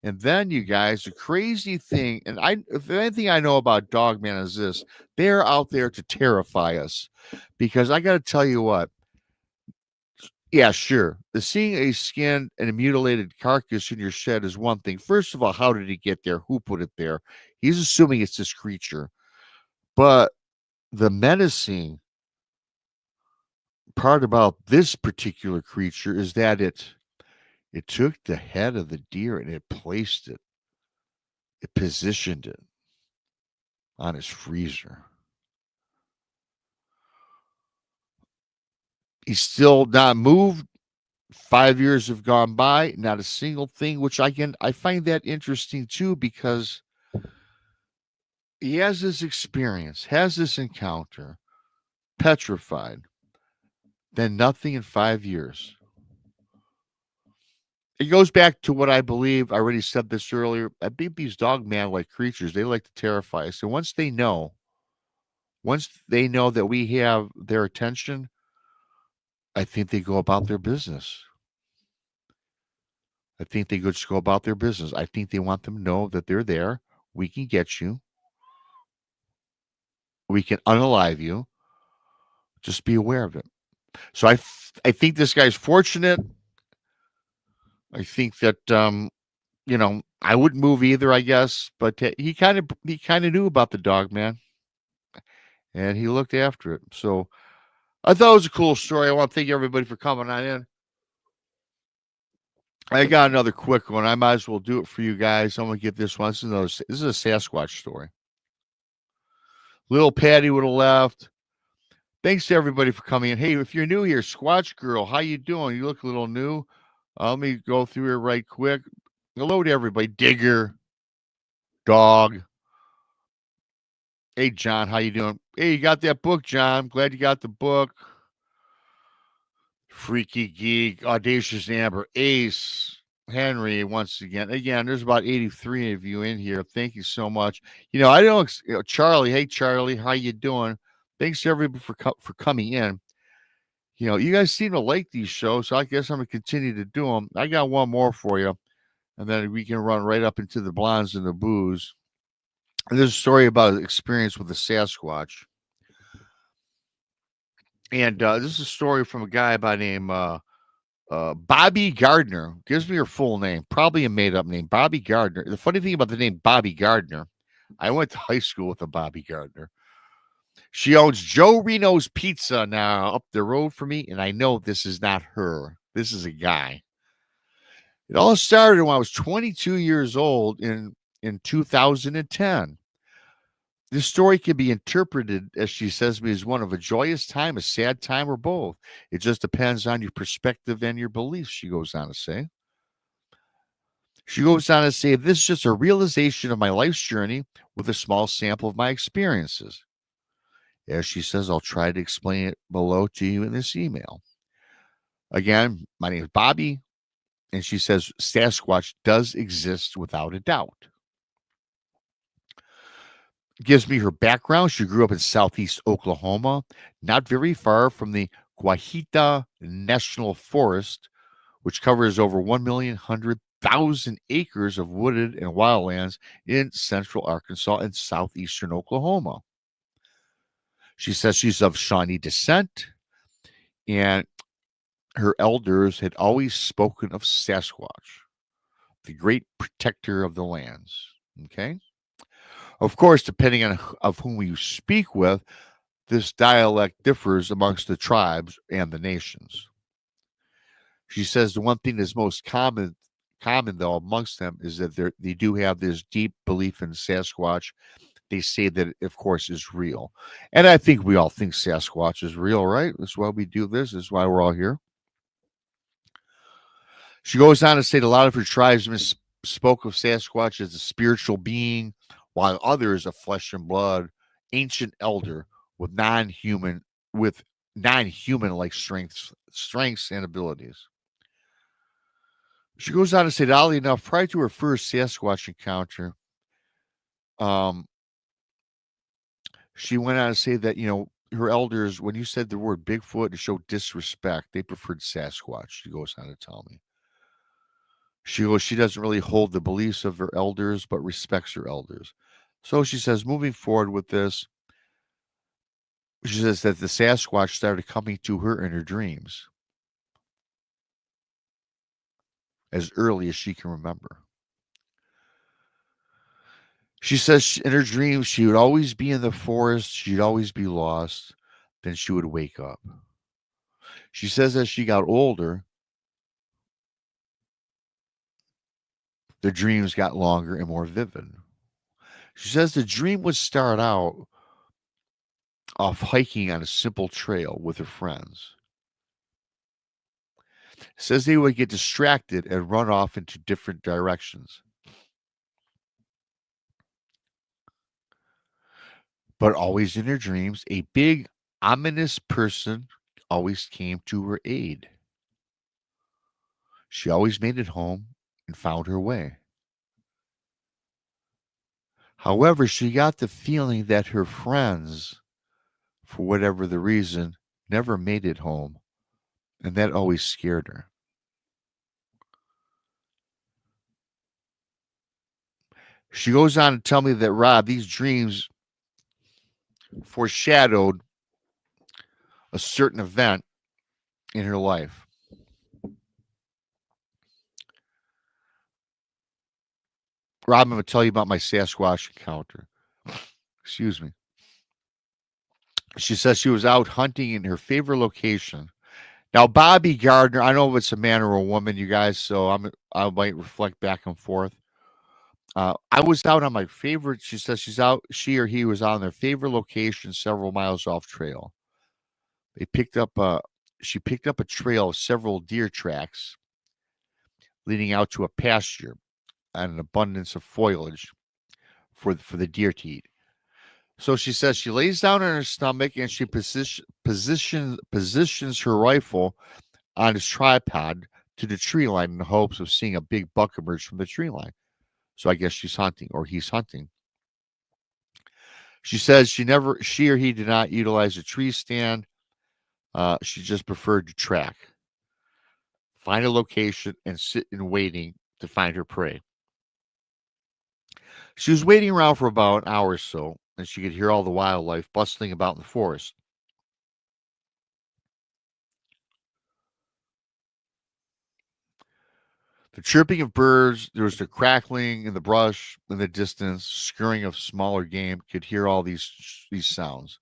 And then, you guys, the crazy thing, and if anything I know about Dogman is this, they're out there to terrify us. Because I got to tell you what, yeah, sure. The seeing a skin and a mutilated carcass in your shed is one thing. First of all, how did it get there? Who put it there? He's assuming it's this creature. But the menacing part about this particular creature is that it took the head of the deer and it placed it. It positioned it on his freezer. He's still not moved. 5 years have gone by, not a single thing, which I find that interesting too, because he has this experience, has this encounter, petrified, then nothing in 5 years. It goes back to what I believe. I already said this earlier. I think these dogman-like creatures, they like to terrify us. And once they know that we have their attention, I think they go about their business. I think they just go about their business. I think they want them to know that they're there. We can get you. We can unalive you. Just be aware of it. So I think this guy's fortunate. I think that I wouldn't move either, I guess, but he kind of knew about the dog, man, and he looked after it. So I thought it was a cool story. I want to thank everybody for coming on in. I got another quick one. I might as well do it for you guys. I'm gonna get this one. This is a Sasquatch story. Little Patty would have left. Thanks to everybody for coming in. Hey, if you're new here, Squatch Girl, how you doing? You look a little new. Let me go through here right quick. Hello to everybody. Digger, Dog. Hey, John, how you doing? Hey, you got that book, John. Glad you got the book. Freaky Geek, Audacious Amber, Ace, Henry, once again. Again, there's about 83 of you in here. Thank you so much. I don't, Charlie. Hey, Charlie, how you doing? Thanks to everybody for coming in. You guys seem to like these shows, so I guess I'm going to continue to do them. I got one more for you, and then we can run right up into the blondes and the booze. There's a story about an experience with a Sasquatch. And this is a story from a guy by name Bobby Gardner. Gives me her full name, probably a made up name. Bobby Gardner. The funny thing about the name Bobby Gardner, I went to high school with a Bobby Gardner. She owns Joe Reno's Pizza now up the road from me, and I know this is not her. This is a guy. It all started when I was 22 years old in 2010. This story can be interpreted, as she says to me, as one of a joyous time, a sad time, or both. It just depends on your perspective and your beliefs, she goes on to say. She goes on to say, this is just a realization of my life's journey with a small sample of my experiences. As she says, I'll try to explain it below to you in this email. Again, my name is Bobby, and she says Sasquatch does exist without a doubt. Gives me her background. She grew up in southeast Oklahoma, not very far from the Uinta National Forest, which covers over 1,100,000 acres of wooded and wildlands in central Arkansas and southeastern Oklahoma. She says she's of Shawnee descent, and her elders had always spoken of Sasquatch, the great protector of the lands. Okay. Of course, depending on of whom you speak with, this dialect differs amongst the tribes and the nations. She says the one thing that's most common though amongst them is that they do have this deep belief in Sasquatch. They say that it, of course, is real. And I think we all think Sasquatch is real, right? That's why we do this. That's why we're all here. She goes on to say that a lot of her tribesmen spoke of Sasquatch as a spiritual being, while others a flesh and blood, ancient elder with non-human like strengths and abilities. She goes on to say that oddly enough, prior to her first Sasquatch encounter, um, she went on to say that, her elders, when you said the word Bigfoot to show disrespect, they preferred Sasquatch. She goes on to tell me. She goes, she doesn't really hold the beliefs of her elders, but respects her elders. So she says, moving forward with this, she says that the Sasquatch started coming to her in her dreams as early as she can remember. She says in her dreams, she would always be in the forest. She'd always be lost. Then she would wake up. She says as she got older, the dreams got longer and more vivid. She says the dream would start out off hiking on a simple trail with her friends. Says they would get distracted and run off into different directions. But always in her dreams, a big, ominous person always came to her aid. She always made it home and found her way. However, she got the feeling that her friends, for whatever the reason, never made it home, and that always scared her. She goes on to tell me that, Rob, these dreams foreshadowed a certain event in her life. Rob, I'm going to tell you about my Sasquatch encounter. Excuse me. She says she was out hunting in her favorite location. Now, Bobby Gardner, I don't know if it's a man or a woman, you guys, so I might reflect back and forth. I was out on my favorite. She says she or he was on their favorite location several miles off trail. They picked up she picked up a trail of several deer tracks leading out to a pasture and an abundance of foliage for the deer to eat. So she says she lays down on her stomach and she positions her rifle on his tripod to the tree line in the hopes of seeing a big buck emerge from the tree line. So I guess she's hunting or he's hunting. She says she or he did not utilize a tree stand. She just preferred to track, find a location, and sit in waiting to find her prey. She was waiting around for about an hour or so, and she could hear all the wildlife bustling about in the forest. The chirping of birds, there was the crackling in the brush in the distance, scurrying of smaller game. Could hear all these sounds.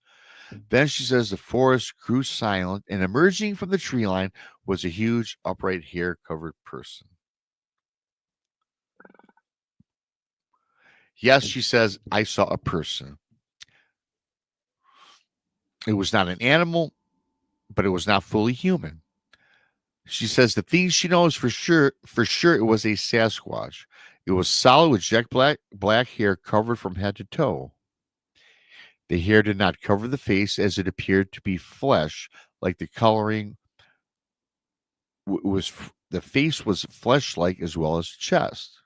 Then she says the forest grew silent, and emerging from the tree line was a huge, upright, hair-covered person. Yes, she says, I saw a person. It was not an animal, but it was not fully human. She says the thing she knows for sure, it was a Sasquatch. It was solid with jet black hair covered from head to toe. The hair did not cover the face as it appeared to be flesh, like the coloring the face was flesh-like as well as chest,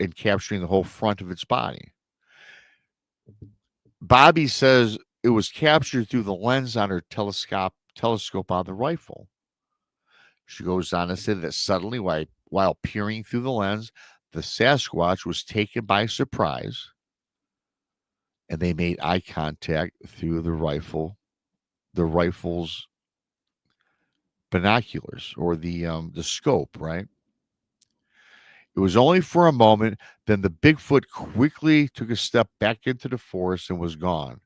and capturing the whole front of its body. Bobby says it was captured through the lens on her telescope on the rifle. She goes on to say that suddenly, while peering through the lens, the Sasquatch was taken by surprise, and they made eye contact through the rifle's binoculars, or the scope, right? It was only for a moment, then the Bigfoot quickly took a step back into the forest and was gone.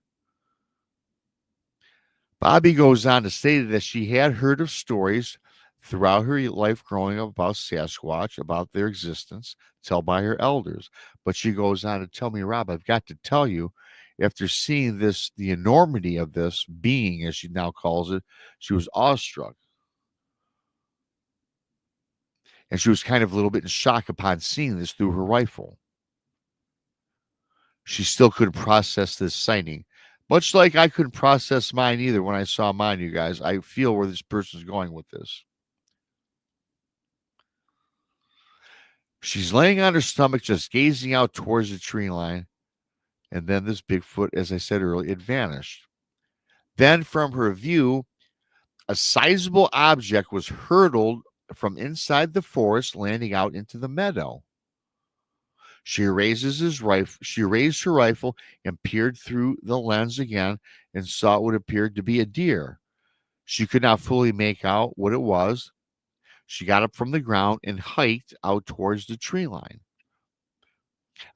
Bobby goes on to say that she had heard of stories throughout her life growing up about Sasquatch, about their existence, told by her elders. But she goes on to tell me, Rob, I've got to tell you, after seeing this, the enormity of this being, as she now calls it, she was awestruck. And she was kind of a little bit in shock upon seeing this through her rifle. She still couldn't process this sighting. Much like I couldn't process mine either when I saw mine, you guys. I feel where this person's going with this. She's laying on her stomach, just gazing out towards the tree line. And then this Bigfoot, as I said earlier, it vanished. Then from her view, a sizable object was hurtled from inside the forest, landing out into the meadow. She raised her rifle and peered through the lens again and saw what appeared to be a deer. She could not fully make out what it was. She got up from the ground and hiked out towards the tree line.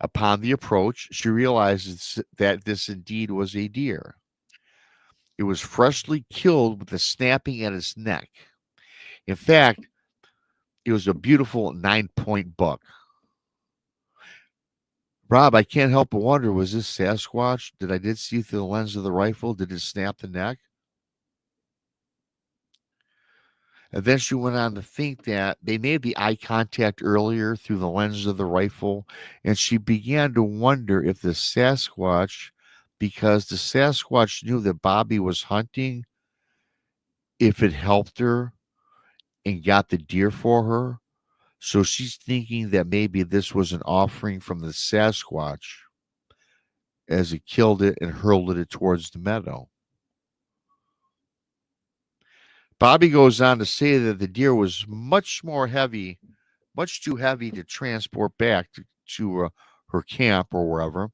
Upon the approach, she realized that this indeed was a deer. It was freshly killed with a snapping at its neck. In fact, it was a beautiful 9-point buck. Rob, I can't help but wonder, was this Sasquatch? I did see through the lens of the rifle? Did it snap the neck? And then she went on to think that they made the eye contact earlier through the lens of the rifle, and she began to wonder if the Sasquatch, because the Sasquatch knew that Bobby was hunting, if it helped her and got the deer for her. So she's thinking that maybe this was an offering from the Sasquatch as it killed it and hurled it towards the meadow. Bobby goes on to say that the deer was much too heavy to transport back to her camp or wherever.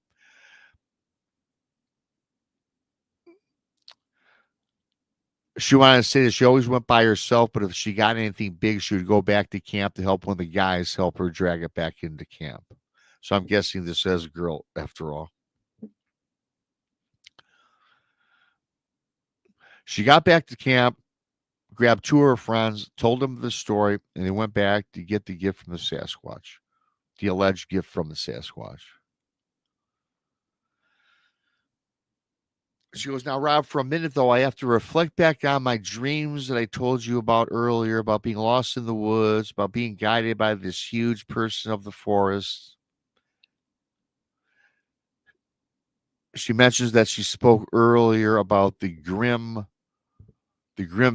She wanted to say that she always went by herself, but if she got anything big, she would go back to camp to help one of the guys help her drag it back into camp. So I'm guessing this is a girl after all. She got back to camp, grabbed two of her friends, told them the story, and they went back to get the gift from the Sasquatch, the alleged gift from the Sasquatch. She goes, now, Rob, for a minute, though, I have to reflect back on my dreams that I told you about earlier, about being lost in the woods, about being guided by this huge person of the forest. She mentions that she spoke earlier about the grim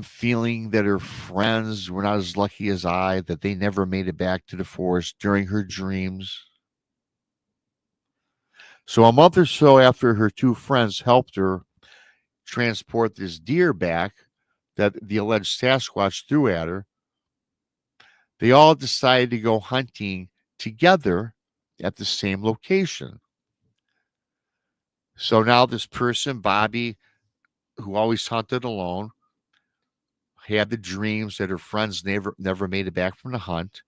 feeling that her friends were not as lucky as I, that they never made it back to the forest during her dreams. So a month or so after her two friends helped her transport this deer back that the alleged Sasquatch threw at her, they all decided to go hunting together at the same location. So now this person, Bobby, who always hunted alone, had the dreams that her friends never made it back from the hunt,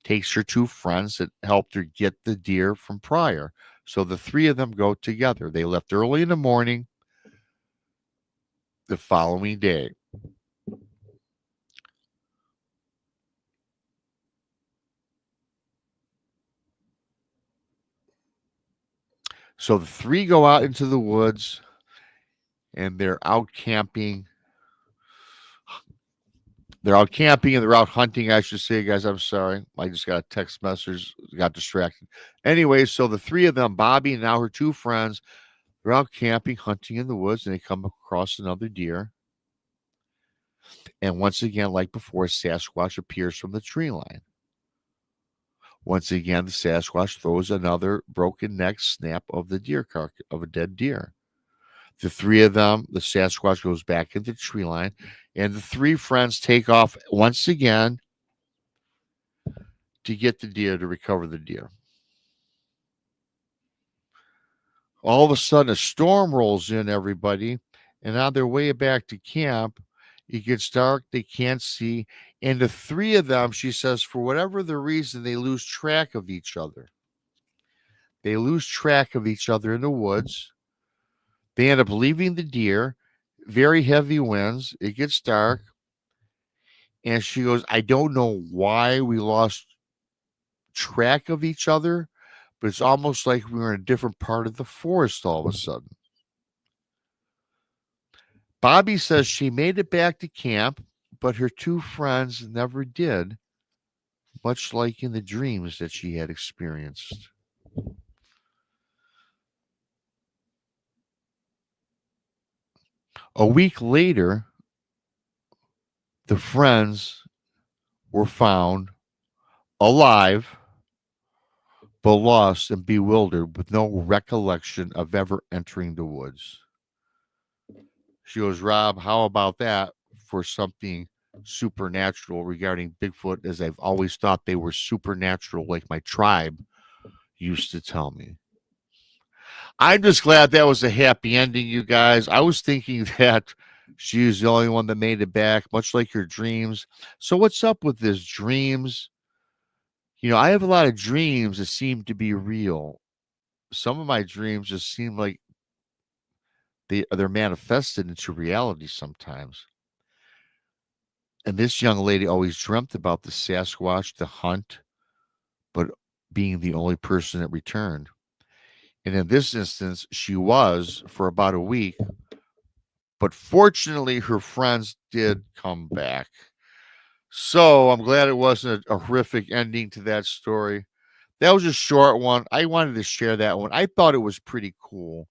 takes her two friends that helped her get the deer from prior. So the three of them go together. They left early in the morning the following day. So the three go out into the woods and they're out camping. They're out camping and they're out hunting, I should say, guys. I'm sorry. I just got a text message, got distracted. Anyway, so the three of them, Bobby and now her two friends, they're out camping, hunting in the woods, and they come across another deer. And once again, like before, Sasquatch appears from the tree line. Once again, the Sasquatch throws another broken neck snap of the deer carcass, of a dead deer. The three of them, the Sasquatch goes back into the tree line, and the three friends take off once again to get the deer, to recover the deer. All of a sudden, a storm rolls in, everybody, and on their way back to camp, it gets dark, they can't see, and the three of them, she says, for whatever the reason, they lose track of each other. They lose track of each other in the woods. They end up leaving the deer, very heavy winds, it gets dark, and she goes, I don't know why we lost track of each other, but it's almost like we were in a different part of the forest all of a sudden. Bobby says she made it back to camp, but her two friends never did, much like in the dreams that she had experienced. A week later, the friends were found alive, but lost and bewildered with no recollection of ever entering the woods. She goes, Rob, how about that for something supernatural regarding Bigfoot, as I've always thought they were supernatural, like my tribe used to tell me. I'm just glad that was a happy ending, you guys. I was thinking that she was the only one that made it back, much like her dreams. So what's up with this dreams? You know, I have a lot of dreams that seem to be real. Some of my dreams just seem like they're manifested into reality sometimes. And this young lady always dreamt about the Sasquatch, the hunt, but being the only person that returned. And in this instance, she was for about a week. But fortunately, her friends did come back. So I'm glad it wasn't a horrific ending to that story. That was a short one. I wanted to share that one. I thought it was pretty cool.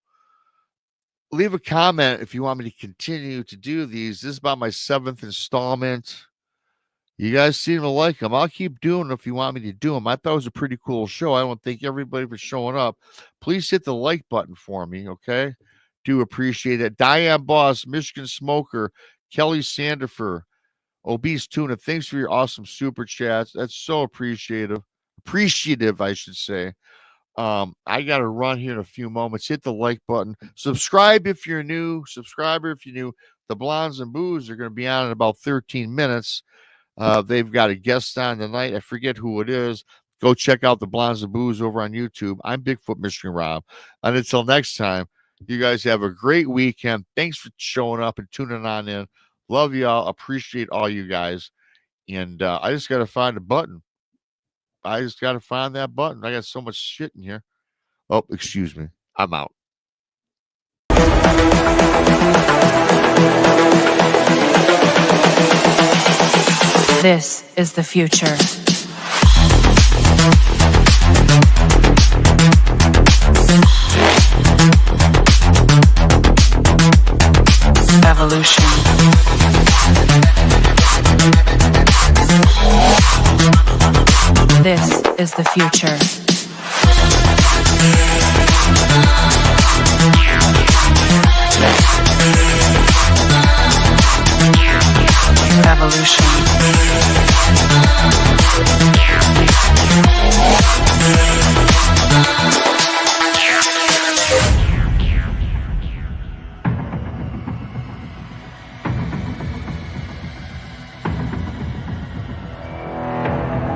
Leave a comment if you want me to continue to do these. This is about my 7th installment. You guys seem to like them. I'll keep doing them if you want me to do them. I thought it was a pretty cool show. I want to thank everybody for showing up. Please hit the like button for me, okay? Do appreciate it. Diane Boss, Michigan Smoker, Kelly Sandifer, Obese Tuna, thanks for your awesome super chats. That's so appreciative, I should say. I got to run here in a few moments. Hit the like button. Subscribe if you're new. Subscriber if you're new. The Blondes and Boos are going to be on in about 13 minutes. They've got a guest on tonight. I forget who it is. Go check out the Blondes and Boos over on YouTube. I'm Bigfoot Michiganrob. And until next time, you guys have a great weekend. Thanks for showing up and tuning on in. Love y'all. Appreciate all you guys. And I just got to find a button. I just got to find that button. I got so much shit in here. Oh, excuse me. I'm out. This is the future. Evolution. This is the future.